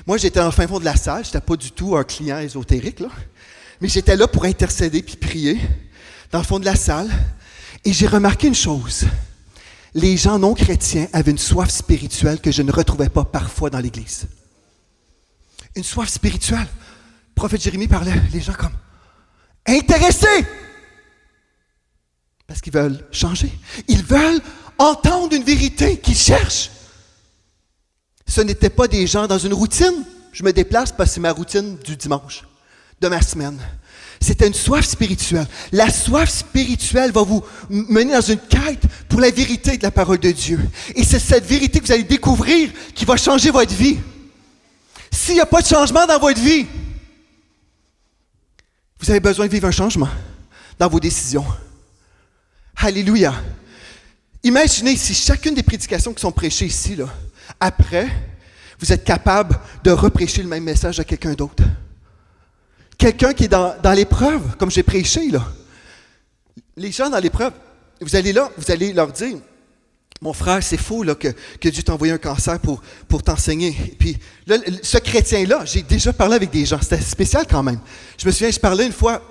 Moi, j'étais dans le fin fond de la salle. Je n'étais pas du tout un client ésotérique, là. Mais j'étais là pour intercéder puis prier dans le fond de la salle. Et j'ai remarqué une chose. Les gens non chrétiens avaient une soif spirituelle que je ne retrouvais pas parfois dans l'Église. Une soif spirituelle. Le prophète Jérémie parlait, les gens comme intéressés. Parce qu'ils veulent changer. Ils veulent entendre une vérité qu'ils cherchent. Ce n'étaient pas des gens dans une routine. Je me déplace parce que c'est ma routine du dimanche, de ma semaine. C'était une soif spirituelle. La soif spirituelle va vous mener dans une quête pour la vérité de la parole de Dieu. Et c'est cette vérité que vous allez découvrir qui va changer votre vie. S'il n'y a pas de changement dans votre vie, vous avez besoin de vivre un changement dans vos décisions. Alléluia. Imaginez si chacune des prédications qui sont prêchées ici, là, après, vous êtes capable de reprêcher le même message à quelqu'un d'autre. Quelqu'un qui est dans l'épreuve, comme j'ai prêché, là. les gens dans l'épreuve, vous allez leur dire, mon frère, c'est faux là, que Dieu t'a envoyé un cancer pour t'enseigner. Et puis là, ce chrétien-là, j'ai déjà parlé avec des gens, c'était spécial quand même. Je me souviens, je parlais une fois,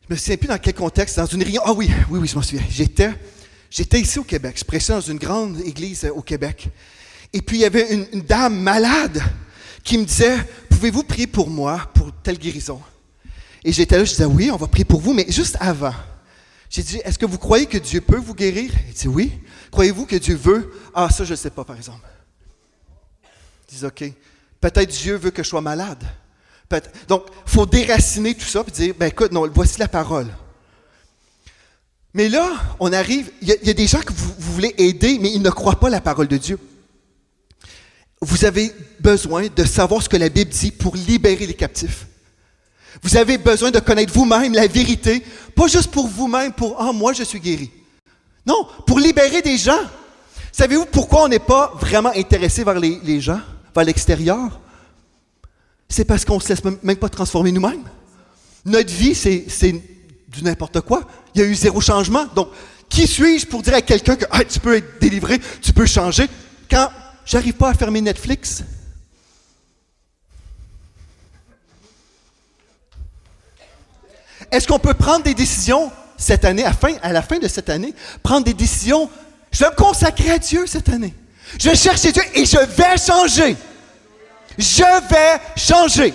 je me souviens plus dans quel contexte, dans une réunion, oui, je m'en souviens. J'étais ici au Québec, je prêchais dans une grande église au Québec. Et puis il y avait une dame malade qui me disait, pouvez-vous prier pour moi, pour telle guérison? Et j'étais là, je disais, oui, on va prier pour vous, mais juste avant. J'ai dit, est-ce que vous croyez que Dieu peut vous guérir? Il dit, oui. Croyez-vous que Dieu veut? Ah, ça, je ne sais pas, par exemple. Je dis, OK. Peut-être Dieu veut que je sois malade. Donc, il faut déraciner tout ça et dire, écoute, non, voici la parole. Mais là, on arrive, il y a des gens que vous voulez aider, mais ils ne croient pas la parole de Dieu. Vous avez besoin de savoir ce que la Bible dit pour libérer les captifs. Vous avez besoin de connaître vous-même la vérité, pas juste pour vous-même, pour « Ah, moi, je suis guéri ». Non, pour libérer des gens. Savez-vous pourquoi on n'est pas vraiment intéressé vers les gens, vers l'extérieur? C'est parce qu'on ne se laisse même pas transformer nous-mêmes. Notre vie, c'est du n'importe quoi. Il y a eu zéro changement. Donc, qui suis-je pour dire à quelqu'un que tu peux être délivré, tu peux changer, quand j'arrive pas à fermer Netflix? Est-ce qu'on peut prendre des décisions cette année, à la fin de cette année, prendre des décisions, je vais me consacrer à Dieu cette année. Je vais chercher Dieu et je vais changer. Je vais changer.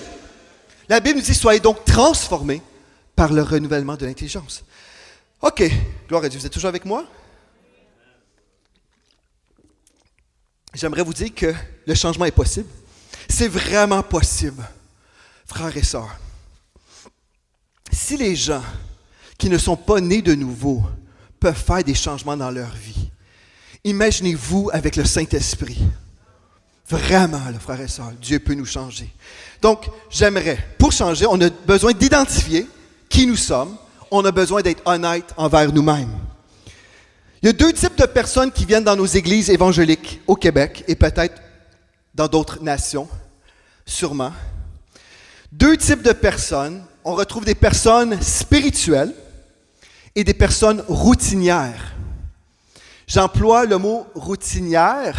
La Bible nous dit, soyez donc transformés par le renouvellement de l'intelligence. OK, gloire à Dieu, vous êtes toujours avec moi? J'aimerais vous dire que le changement est possible. C'est vraiment possible, frères et sœurs. Si les gens qui ne sont pas nés de nouveau peuvent faire des changements dans leur vie, imaginez-vous avec le Saint-Esprit. Vraiment, là, frères et sœurs, Dieu peut nous changer. Donc, pour changer, on a besoin d'identifier qui nous sommes. On a besoin d'être honnête envers nous-mêmes. Il y a 2 types de personnes qui viennent dans nos églises évangéliques au Québec et peut-être dans d'autres nations, sûrement. 2 types de personnes. On retrouve des personnes spirituelles et des personnes routinières. J'emploie le mot routinière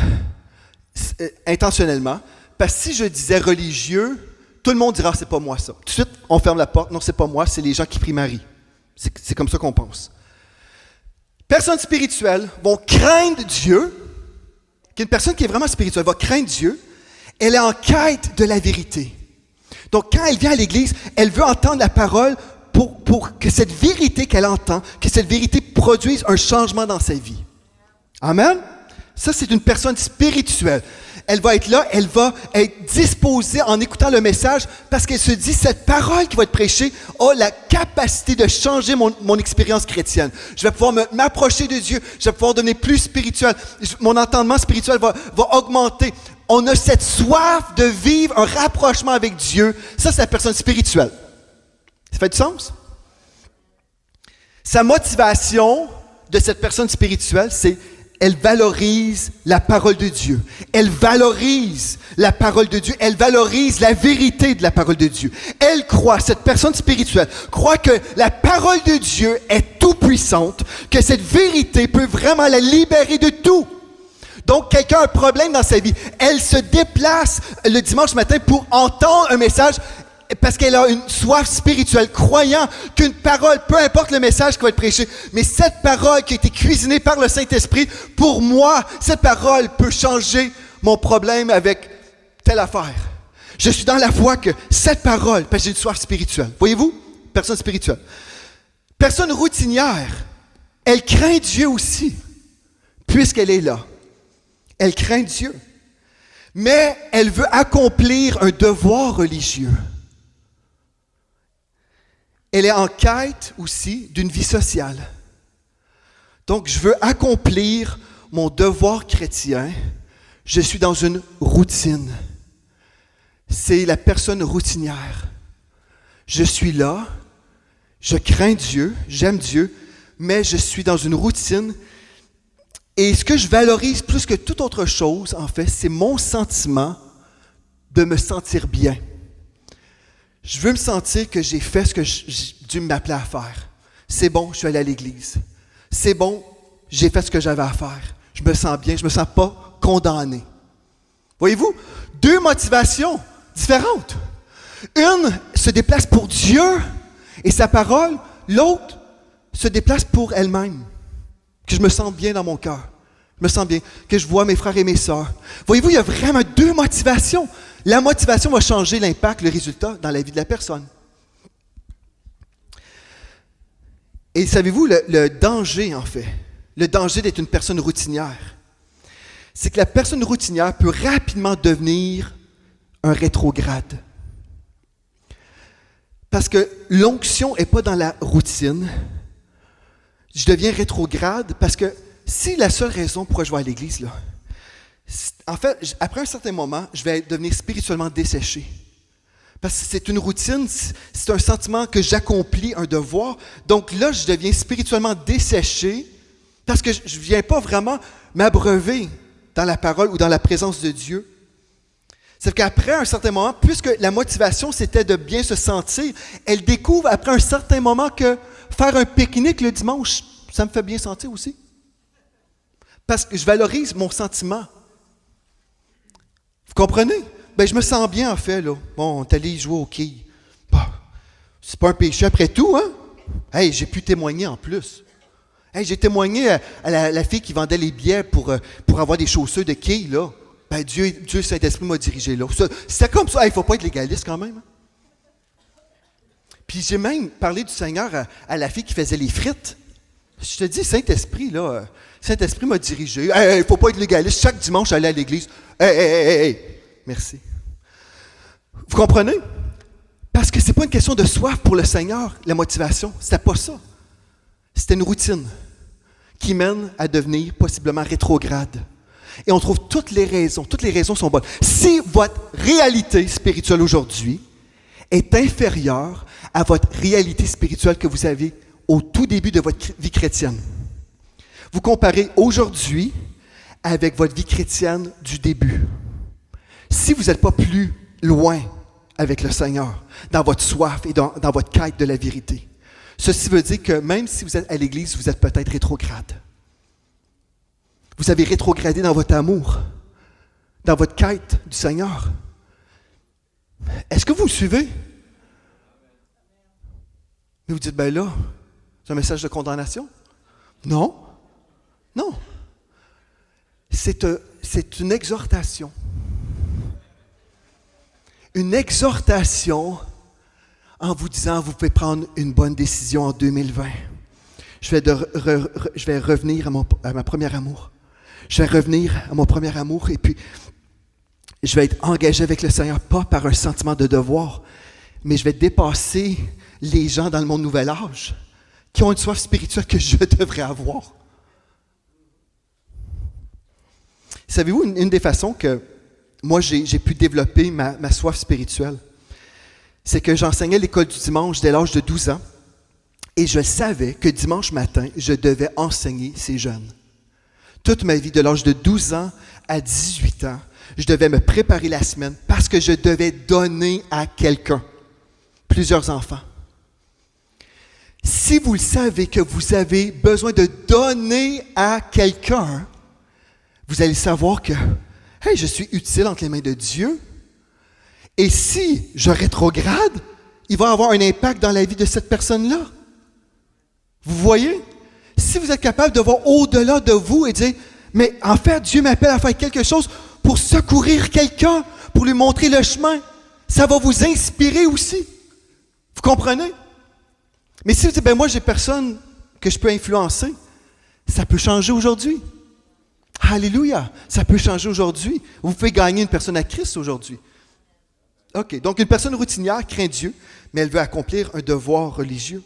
intentionnellement, parce que si je disais religieux, tout le monde dira, c'est pas moi ça. Tout de suite, on ferme la porte, non, c'est pas moi, c'est les gens qui prient Marie. C'est comme ça qu'on pense. Personnes spirituelles vont craindre Dieu, qu'une personne qui est vraiment spirituelle va craindre Dieu, elle est en quête de la vérité. Donc, quand elle vient à l'Église, elle veut entendre la parole pour que cette vérité qu'elle entend, que cette vérité produise un changement dans sa vie. Amen? Ça, c'est une personne spirituelle. Elle va être là, elle va être disposée en écoutant le message parce qu'elle se dit, cette parole qui va être prêchée a la capacité de changer mon expérience chrétienne. Je vais pouvoir m'approcher de Dieu, je vais pouvoir devenir plus spirituel. Mon entendement spirituel va augmenter. On a cette soif de vivre un rapprochement avec Dieu. Ça, c'est la personne spirituelle. Ça fait du sens? Sa motivation de cette personne spirituelle, c'est elle valorise la parole de Dieu. Elle valorise la parole de Dieu. Elle valorise la vérité de la parole de Dieu. Elle croit, cette personne spirituelle, croit que la parole de Dieu est tout puissante, que cette vérité peut vraiment la libérer de tout. Donc, quelqu'un a un problème dans sa vie. Elle se déplace le dimanche matin pour entendre un message parce qu'elle a une soif spirituelle, croyant qu'une parole, peu importe le message qui va être prêché, mais cette parole qui a été cuisinée par le Saint-Esprit, pour moi, cette parole peut changer mon problème avec telle affaire. Je suis dans la foi que cette parole, parce que j'ai une soif spirituelle. Voyez-vous? Personne spirituelle. Personne routinière, elle craint Dieu aussi, puisqu'elle est là. Elle craint Dieu. Mais elle veut accomplir un devoir religieux. Elle est en quête aussi d'une vie sociale. Donc, je veux accomplir mon devoir chrétien. Je suis dans une routine. C'est la personne routinière. Je suis là, je crains Dieu, j'aime Dieu, mais je suis dans une routine. Et ce que je valorise plus que toute autre chose, en fait, c'est mon sentiment de me sentir bien. Je veux me sentir que j'ai fait ce que Dieu m'appelait à faire. c'est bon, je suis allé à l'église. C'est bon, j'ai fait ce que j'avais à faire. Je me sens bien, je ne me sens pas condamné. Voyez-vous, deux motivations différentes. Une se déplace pour Dieu et sa parole, l'autre se déplace pour elle-même. Que je me sens bien dans mon cœur. Je me sens bien, que je vois mes frères et mes sœurs. Voyez-vous, il y a vraiment deux motivations. La motivation va changer l'impact, le résultat dans la vie de la personne. Et savez-vous, le danger, en fait, le danger d'être une personne routinière, c'est que la personne routinière peut rapidement devenir un rétrograde. Parce que l'onction n'est pas dans la routine. Je deviens rétrograde parce que si la seule raison pourquoi je vais à l'église, là, en fait, après un certain moment, je vais devenir spirituellement desséché. Parce que c'est une routine, c'est un sentiment que j'accomplis, un devoir. Donc là, je deviens spirituellement desséché parce que je ne viens pas vraiment m'abreuver dans la parole ou dans la présence de Dieu. C'est qu'après un certain moment, puisque la motivation, c'était de bien se sentir, elle découvre après un certain moment que faire un pique-nique le dimanche, ça me fait bien sentir aussi. Parce que je valorise mon sentiment. Vous comprenez? Ben, je me sens bien, en fait, là. Bon, on est allé jouer au quilles. Bah, c'est pas un péché après tout, hein? Hey, j'ai pu témoigner en plus. Hey, j'ai témoigné à la fille qui vendait les billets pour avoir des chaussures de quilles, là. Ben, Dieu Saint-Esprit m'a dirigé là. C'était comme ça. Il ne faut pas être légaliste quand même. Hein? Puis j'ai même parlé du Seigneur à la fille qui faisait les frites. Je te dis, Saint-Esprit, là, Saint-Esprit m'a dirigé. Il ne faut pas être légaliste. Chaque dimanche, j'allais à l'église. Hey. Merci. Vous comprenez? Parce que ce n'est pas une question de soif pour le Seigneur, la motivation. C'était pas ça. C'était une routine qui mène à devenir possiblement rétrograde. Et on trouve toutes les raisons sont bonnes. Si votre réalité spirituelle aujourd'hui est inférieure à votre réalité spirituelle que vous avez au tout début de votre vie chrétienne, vous comparez aujourd'hui avec votre vie chrétienne du début. Si vous n'êtes pas plus loin avec le Seigneur, dans votre soif et dans votre quête de la vérité, ceci veut dire que même si vous êtes à l'Église, vous êtes peut-être rétrograde. Vous avez rétrogradé dans votre amour, dans votre quête du Seigneur. Est-ce que vous me suivez? Mais vous dites, ben là, c'est un message de condamnation? Non. Non. C'est une exhortation. Une exhortation en vous disant, vous pouvez prendre une bonne décision en 2020. Je vais revenir à ma première amour. Je vais revenir à mon premier amour et puis je vais être engagé avec le Seigneur, pas par un sentiment de devoir, mais je vais dépasser les gens dans le monde nouvel âge qui ont une soif spirituelle que je devrais avoir. Savez-vous, une des façons que moi j'ai pu développer ma soif spirituelle, c'est que j'enseignais l'école du dimanche dès l'âge de 12 ans et je savais que dimanche matin, je devais enseigner ces jeunes. Toute ma vie, de l'âge de 12 ans à 18 ans, je devais me préparer la semaine parce que je devais donner à quelqu'un, plusieurs enfants. Si vous le savez que vous avez besoin de donner à quelqu'un, vous allez savoir que hey, je suis utile entre les mains de Dieu. Et si je rétrograde, il va avoir un impact dans la vie de cette personne-là. Vous voyez? Si vous êtes capable de voir au-delà de vous et dire, mais en fait, Dieu m'appelle à faire quelque chose pour secourir quelqu'un, pour lui montrer le chemin, ça va vous inspirer aussi. Vous comprenez? Mais si vous dites, ben moi, j'ai personne que je peux influencer, ça peut changer aujourd'hui. Alléluia! Ça peut changer aujourd'hui. Vous pouvez gagner une personne à Christ aujourd'hui. OK, donc une personne routinière craint Dieu, mais elle veut accomplir un devoir religieux.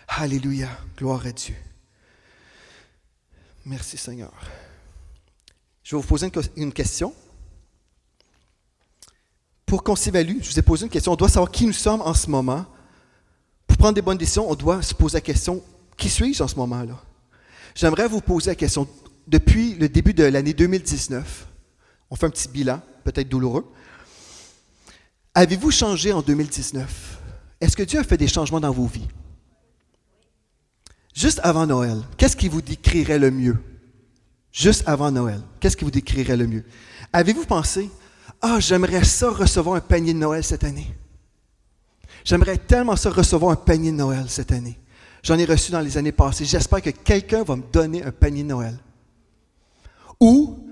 Alléluia, gloire à Dieu. Merci Seigneur. Je vais vous poser une question. Pour qu'on s'évalue, je vous ai posé une question. On doit savoir qui nous sommes en ce moment. Pour prendre des bonnes décisions, on doit se poser la question, qui suis-je en ce moment-là? J'aimerais vous poser la question. Depuis le début de l'année 2019, on fait un petit bilan, peut-être douloureux. Avez-vous changé en 2019? Est-ce que Dieu a fait des changements dans vos vies? Juste avant Noël, qu'est-ce qui vous décrirait le mieux? Juste avant Noël, qu'est-ce qui vous décrirait le mieux? Avez-vous pensé, j'aimerais ça recevoir un panier de Noël cette année. J'aimerais tellement ça recevoir un panier de Noël cette année. J'en ai reçu dans les années passées. J'espère que quelqu'un va me donner un panier de Noël. Ou,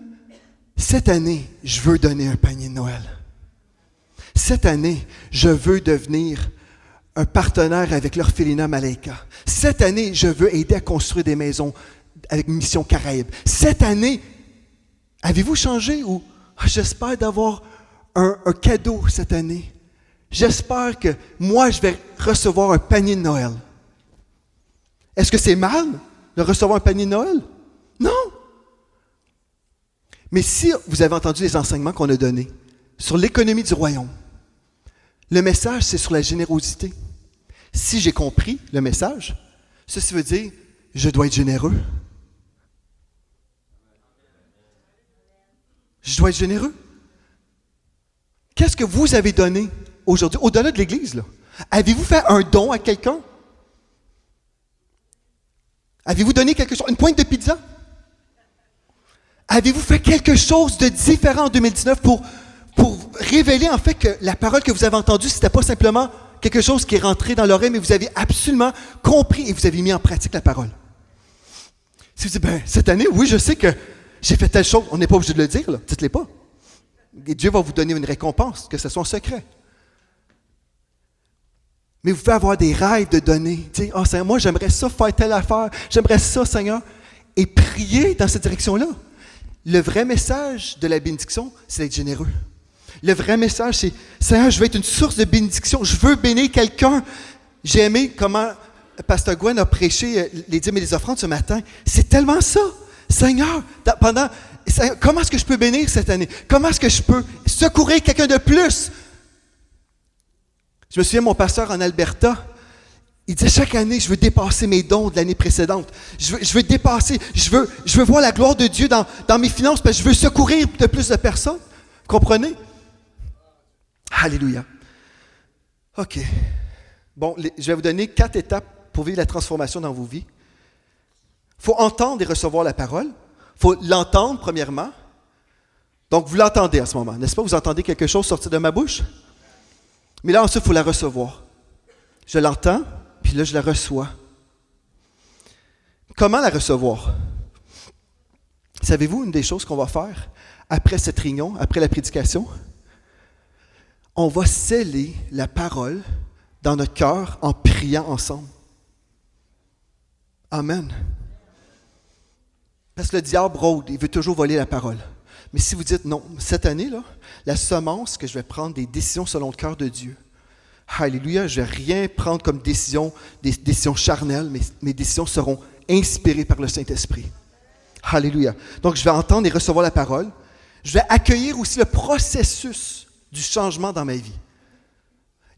cette année, je veux donner un panier de Noël. Cette année, je veux devenir un partenaire avec l'orphelinat Malaika. Cette année, je veux aider à construire des maisons avec Mission Caraïbes. Cette année, avez-vous changé ou j'espère d'avoir un cadeau cette année. J'espère que moi, je vais recevoir un panier de Noël. Est-ce que c'est mal de recevoir un panier de Noël? Non. Mais si vous avez entendu les enseignements qu'on a donnés sur l'économie du royaume, le message, c'est sur la générosité. Si j'ai compris le message, ceci veut dire, je dois être généreux. Je dois être généreux. Qu'est-ce que vous avez donné aujourd'hui, au-delà de l'Église, là? Avez-vous fait un don à quelqu'un? Avez-vous donné quelque chose, une pointe de pizza? Avez-vous fait quelque chose de différent en 2019 pour révéler en fait que la parole que vous avez entendue, ce n'était pas simplement quelque chose qui est rentré dans l'oreille, mais vous avez absolument compris et vous avez mis en pratique la parole? Si vous dites, cette année, oui, je sais que j'ai fait telle chose, on n'est pas obligé de le dire, là, dites-les pas. Et Dieu va vous donner une récompense, que ce soit en secret. Mais vous pouvez avoir des rêves de donner. Dire, Seigneur, moi, j'aimerais ça faire telle affaire, j'aimerais ça, Seigneur. Et prier dans cette direction-là. Le vrai message de la bénédiction, c'est d'être généreux. Le vrai message, c'est, Seigneur, je veux être une source de bénédiction, je veux bénir quelqu'un. J'ai aimé comment Pasteur Gwen a prêché les dîmes et les offrandes ce matin. C'est tellement ça. Seigneur, comment est-ce que je peux bénir cette année? Comment est-ce que je peux secourir quelqu'un de plus? Je me souviens, mon pasteur en Alberta, il disait chaque année, je veux dépasser mes dons de l'année précédente. Je veux dépasser, je veux voir la gloire de Dieu dans mes finances parce que je veux secourir de plus de personnes. Vous comprenez? Alléluia. OK. Bon, je vais vous donner 4 étapes pour vivre la transformation dans vos vies. Il faut entendre et recevoir la parole. Il faut l'entendre, premièrement. Donc, vous l'entendez à ce moment, n'est-ce pas? Vous entendez quelque chose sortir de ma bouche? Mais là, ensuite, il faut la recevoir. Je l'entends, puis là, je la reçois. Comment la recevoir? Savez-vous une des choses qu'on va faire après cette réunion, après la prédication? On va sceller la parole dans notre cœur en priant ensemble. Amen. Parce que le diable rôde, il veut toujours voler la parole. Mais si vous dites, non, cette année-là, la semence que je vais prendre des décisions selon le cœur de Dieu. Alléluia, je ne vais rien prendre comme décision, des décisions charnelles, mais mes décisions seront inspirées par le Saint-Esprit. Alléluia. Donc, je vais entendre et recevoir la parole. Je vais accueillir aussi le processus du changement dans ma vie.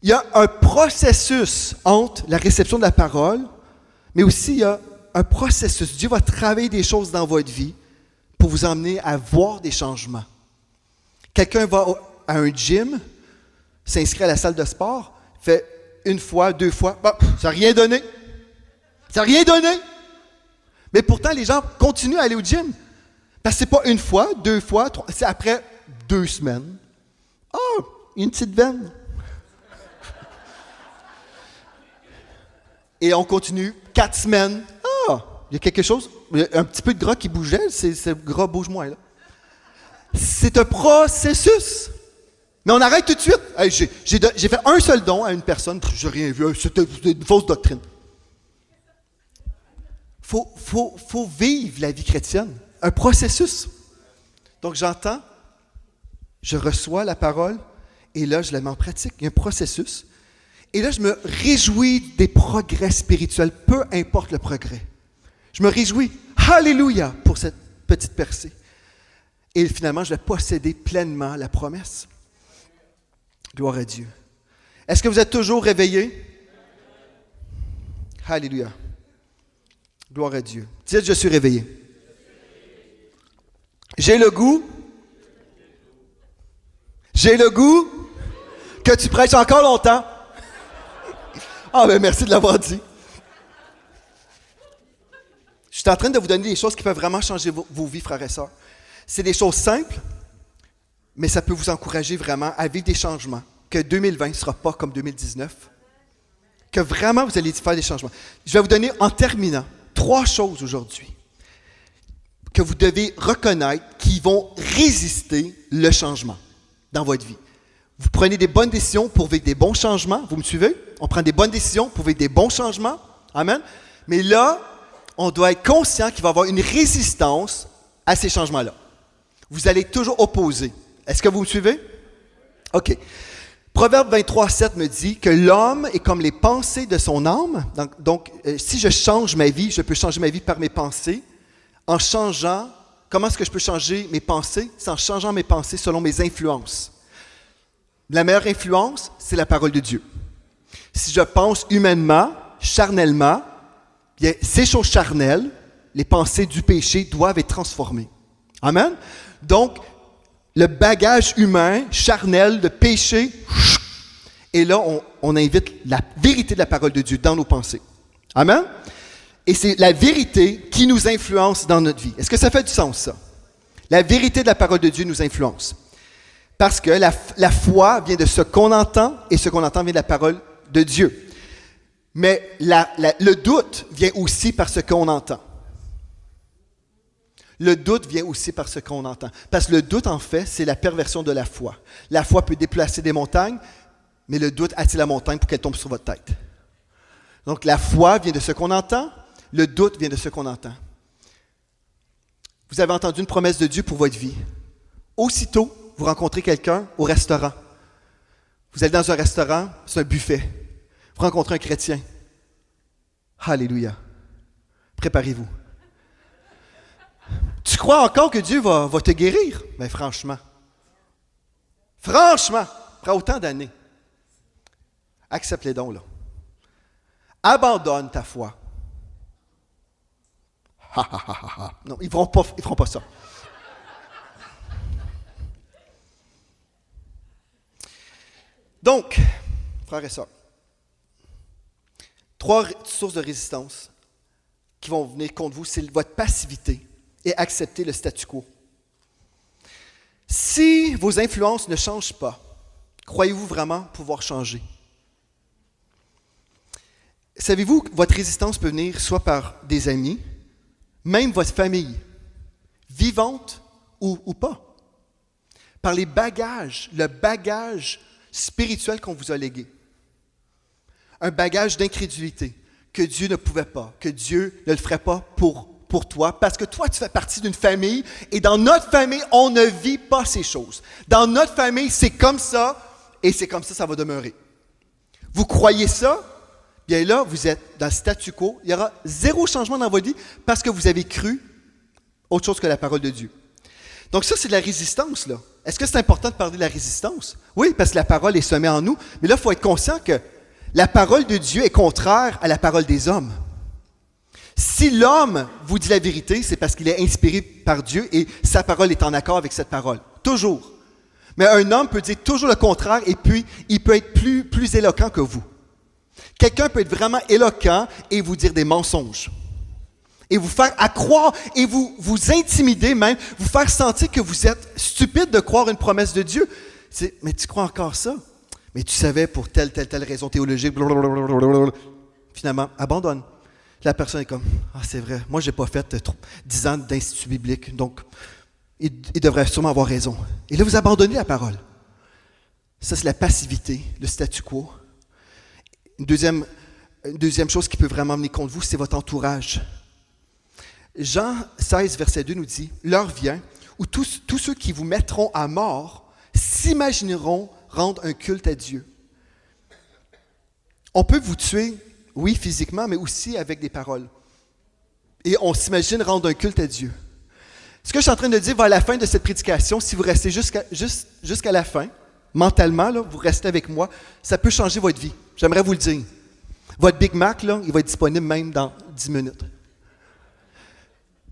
Il y a un processus entre la réception de la parole, mais aussi il y a un processus. Dieu va travailler des choses dans votre vie pour vous emmener à voir des changements. Quelqu'un va à un gym, s'inscrit à la salle de sport, fait 1 fois, 2 fois, ça n'a rien donné. Ça n'a rien donné. Mais pourtant, les gens continuent à aller au gym. Parce que ce n'est pas 1 fois, 2 fois, 3, c'est après 2 semaines. Une petite veine. Et on continue 4 semaines. Il y a quelque chose, un petit peu de gras qui bougeait, le gras bouge moins là. C'est un processus. Mais on arrête tout de suite. Hey, j'ai fait un seul don à une personne, je n'ai rien vu, c'était une fausse doctrine. Faut vivre la vie chrétienne, un processus. Donc j'entends, je reçois la parole, et là je la mets en pratique. Il y a un processus. Et là je me réjouis des progrès spirituels, peu importe le progrès. Je me réjouis, alléluia, pour cette petite percée. Et finalement, je vais posséder pleinement la promesse. Gloire à Dieu. Est-ce que vous êtes toujours réveillés? Alléluia. Gloire à Dieu. Dites, je suis réveillé. J'ai le goût que tu prêches encore longtemps. Merci de l'avoir dit. suis en train de vous donner des choses qui peuvent vraiment changer vos vies, frères et sœurs. C'est des choses simples, mais ça peut vous encourager vraiment à vivre des changements. Que 2020 ne sera pas comme 2019. Que vraiment vous allez faire des changements. Je vais vous donner, en terminant, 3 choses aujourd'hui que vous devez reconnaître qui vont résister le changement dans votre vie. Vous prenez des bonnes décisions pour vivre des bons changements. Vous me suivez? On prend des bonnes décisions pour vivre des bons changements. Amen. Mais là, on doit être conscient qu'il va y avoir une résistance à ces changements-là. Vous allez toujours opposer. Est-ce que vous me suivez? OK. Proverbe 23:7 me dit que l'homme est comme les pensées de son âme. Donc, si je change ma vie, je peux changer ma vie par mes pensées. En changeant, comment est-ce que je peux changer mes pensées? C'est en changeant mes pensées selon mes influences. La meilleure influence, c'est la parole de Dieu. Si je pense humainement, charnellement, bien, ces choses charnelles, les pensées du péché doivent être transformées. Amen? Donc, le bagage humain, charnel, de péché, et là, on invite la vérité de la parole de Dieu dans nos pensées. Amen? Et c'est la vérité qui nous influence dans notre vie. Est-ce que ça fait du sens, ça? La vérité de la parole de Dieu nous influence. Parce que la foi vient de ce qu'on entend, et ce qu'on entend vient de la parole de Dieu. Mais le doute vient aussi par ce qu'on entend. Le doute vient aussi par ce qu'on entend. Parce que le doute, en fait, c'est la perversion de la foi. La foi peut déplacer des montagnes, mais le doute attire la montagne pour qu'elle tombe sur votre tête. Donc, la foi vient de ce qu'on entend, le doute vient de ce qu'on entend. Vous avez entendu une promesse de Dieu pour votre vie. Aussitôt, vous rencontrez quelqu'un au restaurant. Vous allez dans un restaurant, c'est un buffet. Vous rencontrez un chrétien. Alléluia. Préparez-vous. Tu crois encore que Dieu va te guérir? Mais franchement, après autant d'années, accepte les dons, là. Abandonne ta foi. Non, ils ne feront pas ça. Donc, frères et sœurs, 3 sources de résistance qui vont venir contre vous, c'est votre passivité et accepter le statu quo. Si vos influences ne changent pas, croyez-vous vraiment pouvoir changer? Savez-vous que votre résistance peut venir soit par des amis, même votre famille, vivante ou pas, par les bagages, le bagage spirituel qu'on vous a légué. Un bagage d'incrédulité, que Dieu ne pouvait pas, que Dieu ne le ferait pas pour toi, parce que toi, tu fais partie d'une famille, et dans notre famille, on ne vit pas ces choses. Dans notre famille, c'est comme ça, et c'est comme ça va demeurer. Vous croyez ça? Bien là, vous êtes dans le statu quo. Il y aura 0 changement dans votre vie, parce que vous avez cru autre chose que la parole de Dieu. Donc ça, c'est de la résistance, là. Est-ce que c'est important de parler de la résistance? Oui, parce que la parole est semée en nous, mais là, il faut être conscient que la parole de Dieu est contraire à la parole des hommes. Si l'homme vous dit la vérité, c'est parce qu'il est inspiré par Dieu et sa parole est en accord avec cette parole. Toujours. Mais un homme peut dire toujours le contraire et puis il peut être plus éloquent que vous. Quelqu'un peut être vraiment éloquent et vous dire des mensonges. Et vous faire croire et vous intimider même, vous faire sentir que vous êtes stupide de croire une promesse de Dieu. Mais tu crois encore ça? Mais tu savais pour telle raison théologique, blablabla. Finalement, abandonne. La personne est comme, c'est vrai, moi je n'ai pas fait 10 ans d'institut biblique, donc il devrait sûrement avoir raison. Et là, vous abandonnez la parole. Ça, c'est la passivité, le statu quo. Une deuxième chose qui peut vraiment venir contre vous, c'est votre entourage. Jean 16, verset 2 nous dit, « L'heure vient où tous ceux qui vous mettront à mort s'imagineront rendre un culte à Dieu. » On peut vous tuer, oui, physiquement, mais aussi avec des paroles. Et on s'imagine rendre un culte à Dieu. Ce que je suis en train de dire vers la fin de cette prédication, si vous restez jusqu'à la fin, mentalement, là, vous restez avec moi, ça peut changer votre vie. J'aimerais vous le dire. Votre Big Mac, là, il va être disponible même dans 10 minutes.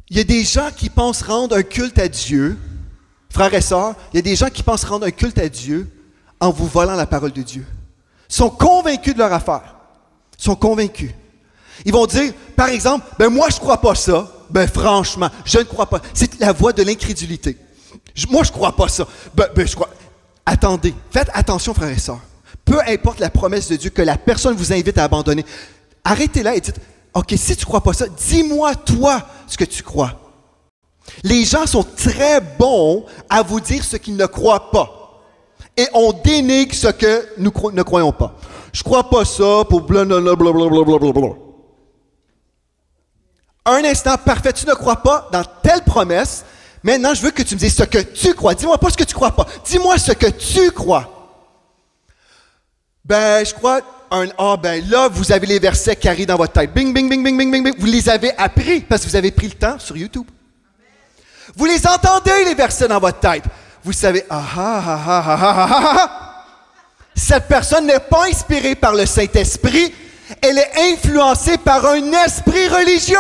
Il y a des gens qui pensent rendre un culte à Dieu, frères et sœurs, il y a des gens qui pensent rendre un culte à Dieu en vous volant la parole de Dieu. Ils sont convaincus de leur affaire. Ils sont convaincus. Ils vont dire, par exemple, moi je ne crois pas ça. Ben franchement, je ne crois pas. C'est la voix de l'incrédulité. Moi, je ne crois pas ça. Je crois. Attendez, faites attention, frères et sœurs. Peu importe la promesse de Dieu que la personne vous invite à abandonner, arrêtez-la et dites, OK, si tu ne crois pas ça, dis-moi, toi, ce que tu crois. Les gens sont très bons à vous dire ce qu'ils ne croient pas. Et on dénigre ce que nous ne croyons pas. Je ne crois pas ça pour blablabla. Un instant parfait, tu ne crois pas dans telle promesse. Maintenant, je veux que tu me dises ce que tu crois. Dis-moi pas ce que tu crois pas. Dis-moi ce que tu crois. Ben, je crois... là, vous avez les versets qui arrivent dans votre tête. Bing, bing, bing, bing, bing, bing, bing. Vous les avez appris parce que vous avez pris le temps sur YouTube. Vous les entendez, les versets dans votre tête. Vous savez, Cette personne n'est pas inspirée par le Saint-Esprit. Elle est influencée par un esprit religieux.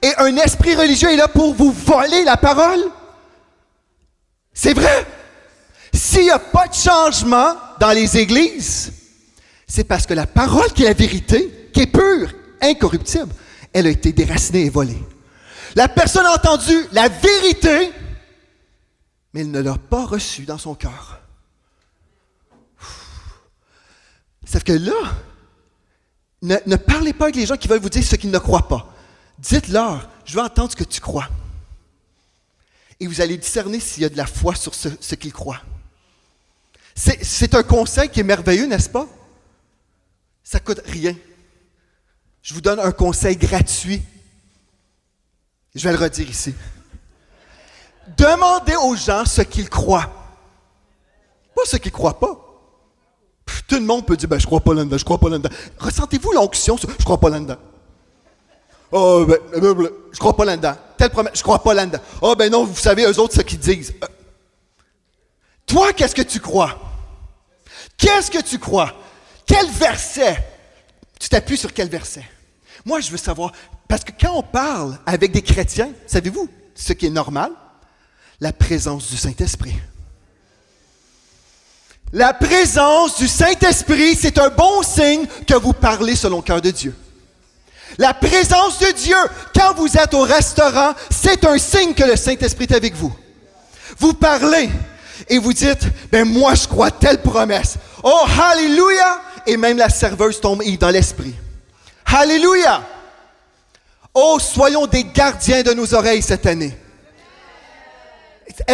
Et un esprit religieux est là pour vous voler la parole. C'est vrai. S'il n'y a pas de changement dans les églises, c'est parce que la parole qui est la vérité, qui est pure, incorruptible, elle a été déracinée et volée. La personne a entendu la vérité, mais elle ne l'a pas reçue dans son cœur. Sauf que là, ne parlez pas avec les gens qui veulent vous dire ce qu'ils ne croient pas. Dites-leur, je veux entendre ce que tu crois. Et vous allez discerner s'il y a de la foi sur ce qu'ils croient. C'est un conseil qui est merveilleux, n'est-ce pas? Ça ne coûte rien. Je vous donne un conseil gratuit. Je vais le redire ici. Demandez aux gens ce qu'ils croient. Pas ce qu'ils ne croient pas. Tout le monde peut dire, je ne crois pas là-dedans, je ne crois pas là-dedans. Ressentez-vous l'onction sur, je ne crois pas là-dedans. Oh, je ne crois pas là-dedans. Telle promesse, je ne crois pas là-dedans. Oh, non, vous savez, eux autres, ce qu'ils disent. Toi, qu'est-ce que tu crois? Qu'est-ce que tu crois? Quel verset? Tu t'appuies sur quel verset? Moi, je veux savoir, parce que quand on parle avec des chrétiens, savez-vous ce qui est normal? La présence du Saint-Esprit. La présence du Saint-Esprit, c'est un bon signe que vous parlez selon le cœur de Dieu. La présence de Dieu, quand vous êtes au restaurant, c'est un signe que le Saint-Esprit est avec vous. Vous parlez et vous dites, moi je crois telle promesse. Oh, alléluia! Et même la serveuse tombe dans l'esprit. Alléluia! Oh, soyons des gardiens de nos oreilles cette année.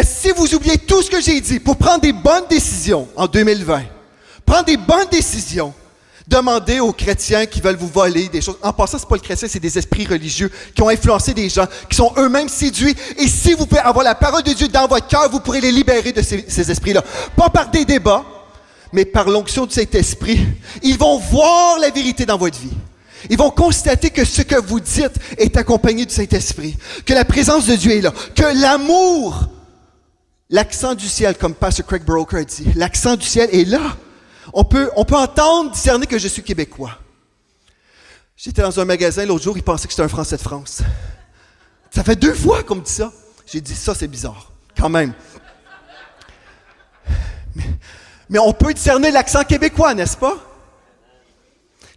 Si vous oubliez tout ce que j'ai dit pour prendre des bonnes décisions en 2020, prendre des bonnes décisions, demandez aux chrétiens qui veulent vous voler des choses. En passant, ce n'est pas le chrétien, c'est des esprits religieux qui ont influencé des gens, qui sont eux-mêmes séduits. Et si vous pouvez avoir la parole de Dieu dans votre cœur, vous pourrez les libérer de ces esprits-là. Pas par des débats, mais par l'onction de cet esprit. Ils vont voir la vérité dans votre vie. Ils vont constater que ce que vous dites est accompagné du Saint-Esprit, que la présence de Dieu est là, que l'amour, l'accent du ciel, comme Pastor Craig Broker a dit, l'accent du ciel est là. On peut entendre, discerner que je suis québécois. J'étais dans un magasin l'autre jour, ils pensaient que j'étais un Français de France. Ça fait 2 fois qu'on me dit ça. J'ai dit, ça c'est bizarre, quand même. Mais on peut discerner l'accent québécois, n'est-ce pas?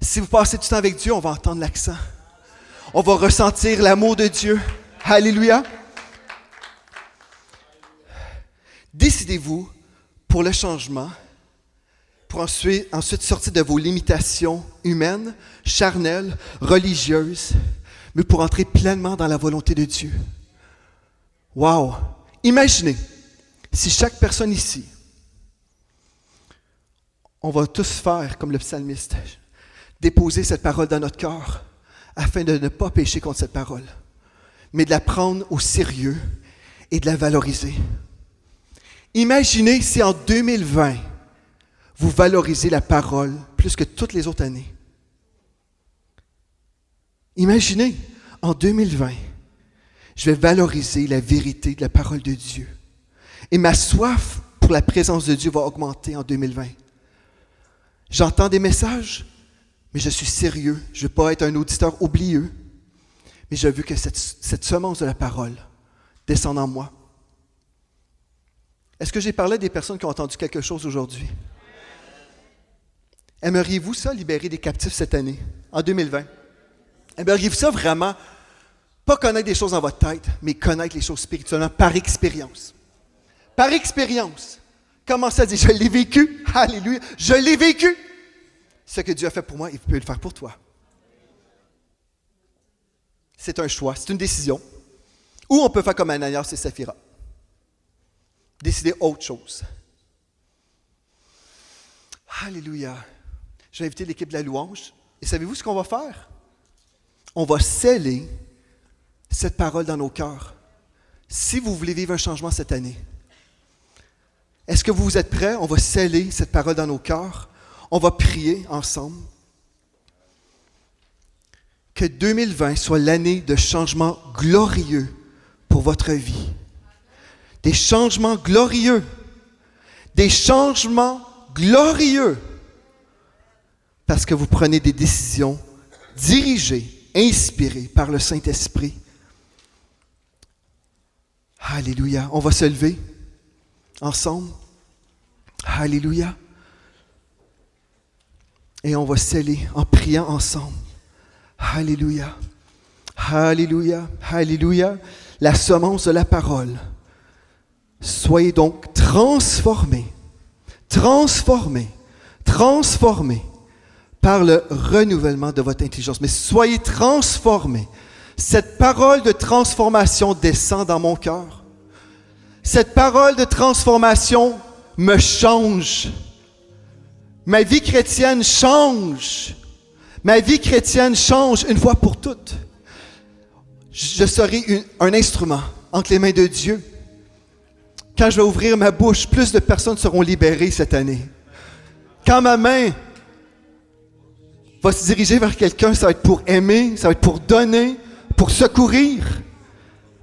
Si vous passez du temps avec Dieu, on va entendre l'accent. On va ressentir l'amour de Dieu. Alléluia. Décidez-vous pour le changement, pour ensuite sortir de vos limitations humaines, charnelles, religieuses, mais pour entrer pleinement dans la volonté de Dieu. Wow! Imaginez, si chaque personne ici, on va tous faire comme le psalmiste, déposer cette parole dans notre cœur afin de ne pas pécher contre cette parole, mais de la prendre au sérieux et de la valoriser. Imaginez si en 2020, vous valorisez la parole plus que toutes les autres années. Imaginez, en 2020, je vais valoriser la vérité de la parole de Dieu. Et ma soif pour la présence de Dieu va augmenter en 2020. J'entends des messages, mais je suis sérieux. Je ne veux pas être un auditeur oublieux, mais je veux que cette semence de la parole descende en moi. Est-ce que j'ai parlé des personnes qui ont entendu quelque chose aujourd'hui? Aimeriez-vous ça, libérer des captifs cette année, en 2020? Aimeriez-vous ça vraiment Pas connaître des choses dans votre tête, mais connaître les choses spirituellement par expérience. Par expérience. Commencez à dire, je l'ai vécu. Alléluia. Je l'ai vécu. Ce que Dieu a fait pour moi, il peut le faire pour toi. C'est un choix, c'est une décision. Ou on peut faire comme Ananias et Saphira. Décider autre chose. Alléluia. Je vais inviter l'équipe de la louange. Et savez-vous ce qu'on va faire? On va sceller cette parole dans nos cœurs. Si vous voulez vivre un changement cette année, est-ce que vous êtes prêts? On va sceller cette parole dans nos cœurs. On va prier ensemble. Que 2020 soit l'année de changements glorieux pour votre vie. Des changements glorieux. Des changements glorieux. Parce que vous prenez des décisions dirigées, inspirées par le Saint-Esprit. Alléluia. On va se lever ensemble. Alléluia. Et on va sceller en priant ensemble. Alléluia. Alléluia. Alléluia. La semence de la parole. Soyez donc transformés par le renouvellement de votre intelligence. Mais soyez transformés. Cette parole de transformation descend dans mon cœur. Cette parole de transformation me change. Ma vie chrétienne change. Ma vie chrétienne change une fois pour toutes. Je serai un instrument entre les mains de Dieu. Quand je vais ouvrir ma bouche, plus de personnes seront libérées cette année. Quand ma main va se diriger vers quelqu'un, ça va être pour aimer, ça va être pour donner, pour secourir,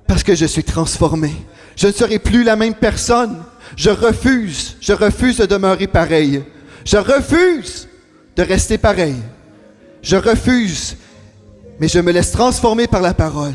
parce que je suis transformé. Je ne serai plus la même personne. Je refuse de demeurer pareil. Je refuse de rester pareil. Je refuse, mais je me laisse transformer par la parole.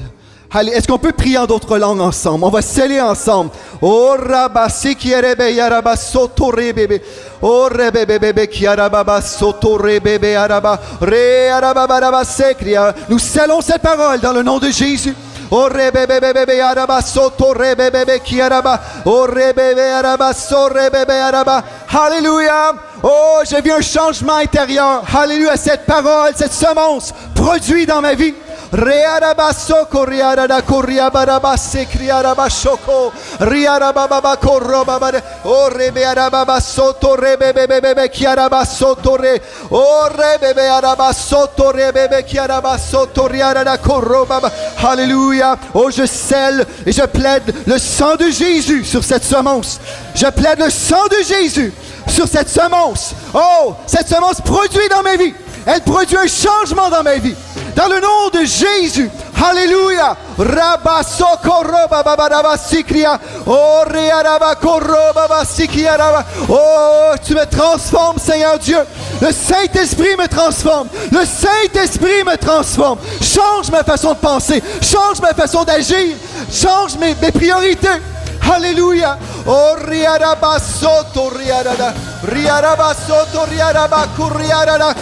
Allez, est-ce qu'on peut prier en d'autres langues ensemble? On va sceller ensemble. Oh rabasi kierebe yaraba sotorebebe. Oh rebebebe kiaraba sotorebebe araba. Re araba baraba sekria. Nous scellons cette parole dans le nom de Jésus. Oh rebebebe araba sotorebebe kiaraba. Oh rebebe araba sorebebe araba. Alléluia. Oh, j'ai vu un changement intérieur. Alléluia, cette parole, cette semence produit dans ma vie. Rearabasoko riarada koriabarabase kriarabashoko riarababa korobaba o rebearabasoto rebebebebe kiarabasoto re o rebebearabasoto rebebe kiarabasoto riarada korobaba. Alléluia. Oh, je scelle et je plaide le sang de Jésus sur cette semence. Je plaide le sang de Jésus sur cette semence. Oh, cette semence produit dans ma vie. Elle produit un changement dans ma vie. Dans le nom de Jésus. Alléluia. Oh, tu me transformes, Seigneur Dieu. Le Saint-Esprit me transforme. Le Saint-Esprit me transforme. Change ma façon de penser. Change ma façon d'agir. Change mes priorités. Alléluia. Oh, riarabasoto riarada. Riarabasoto riarabaku riarada.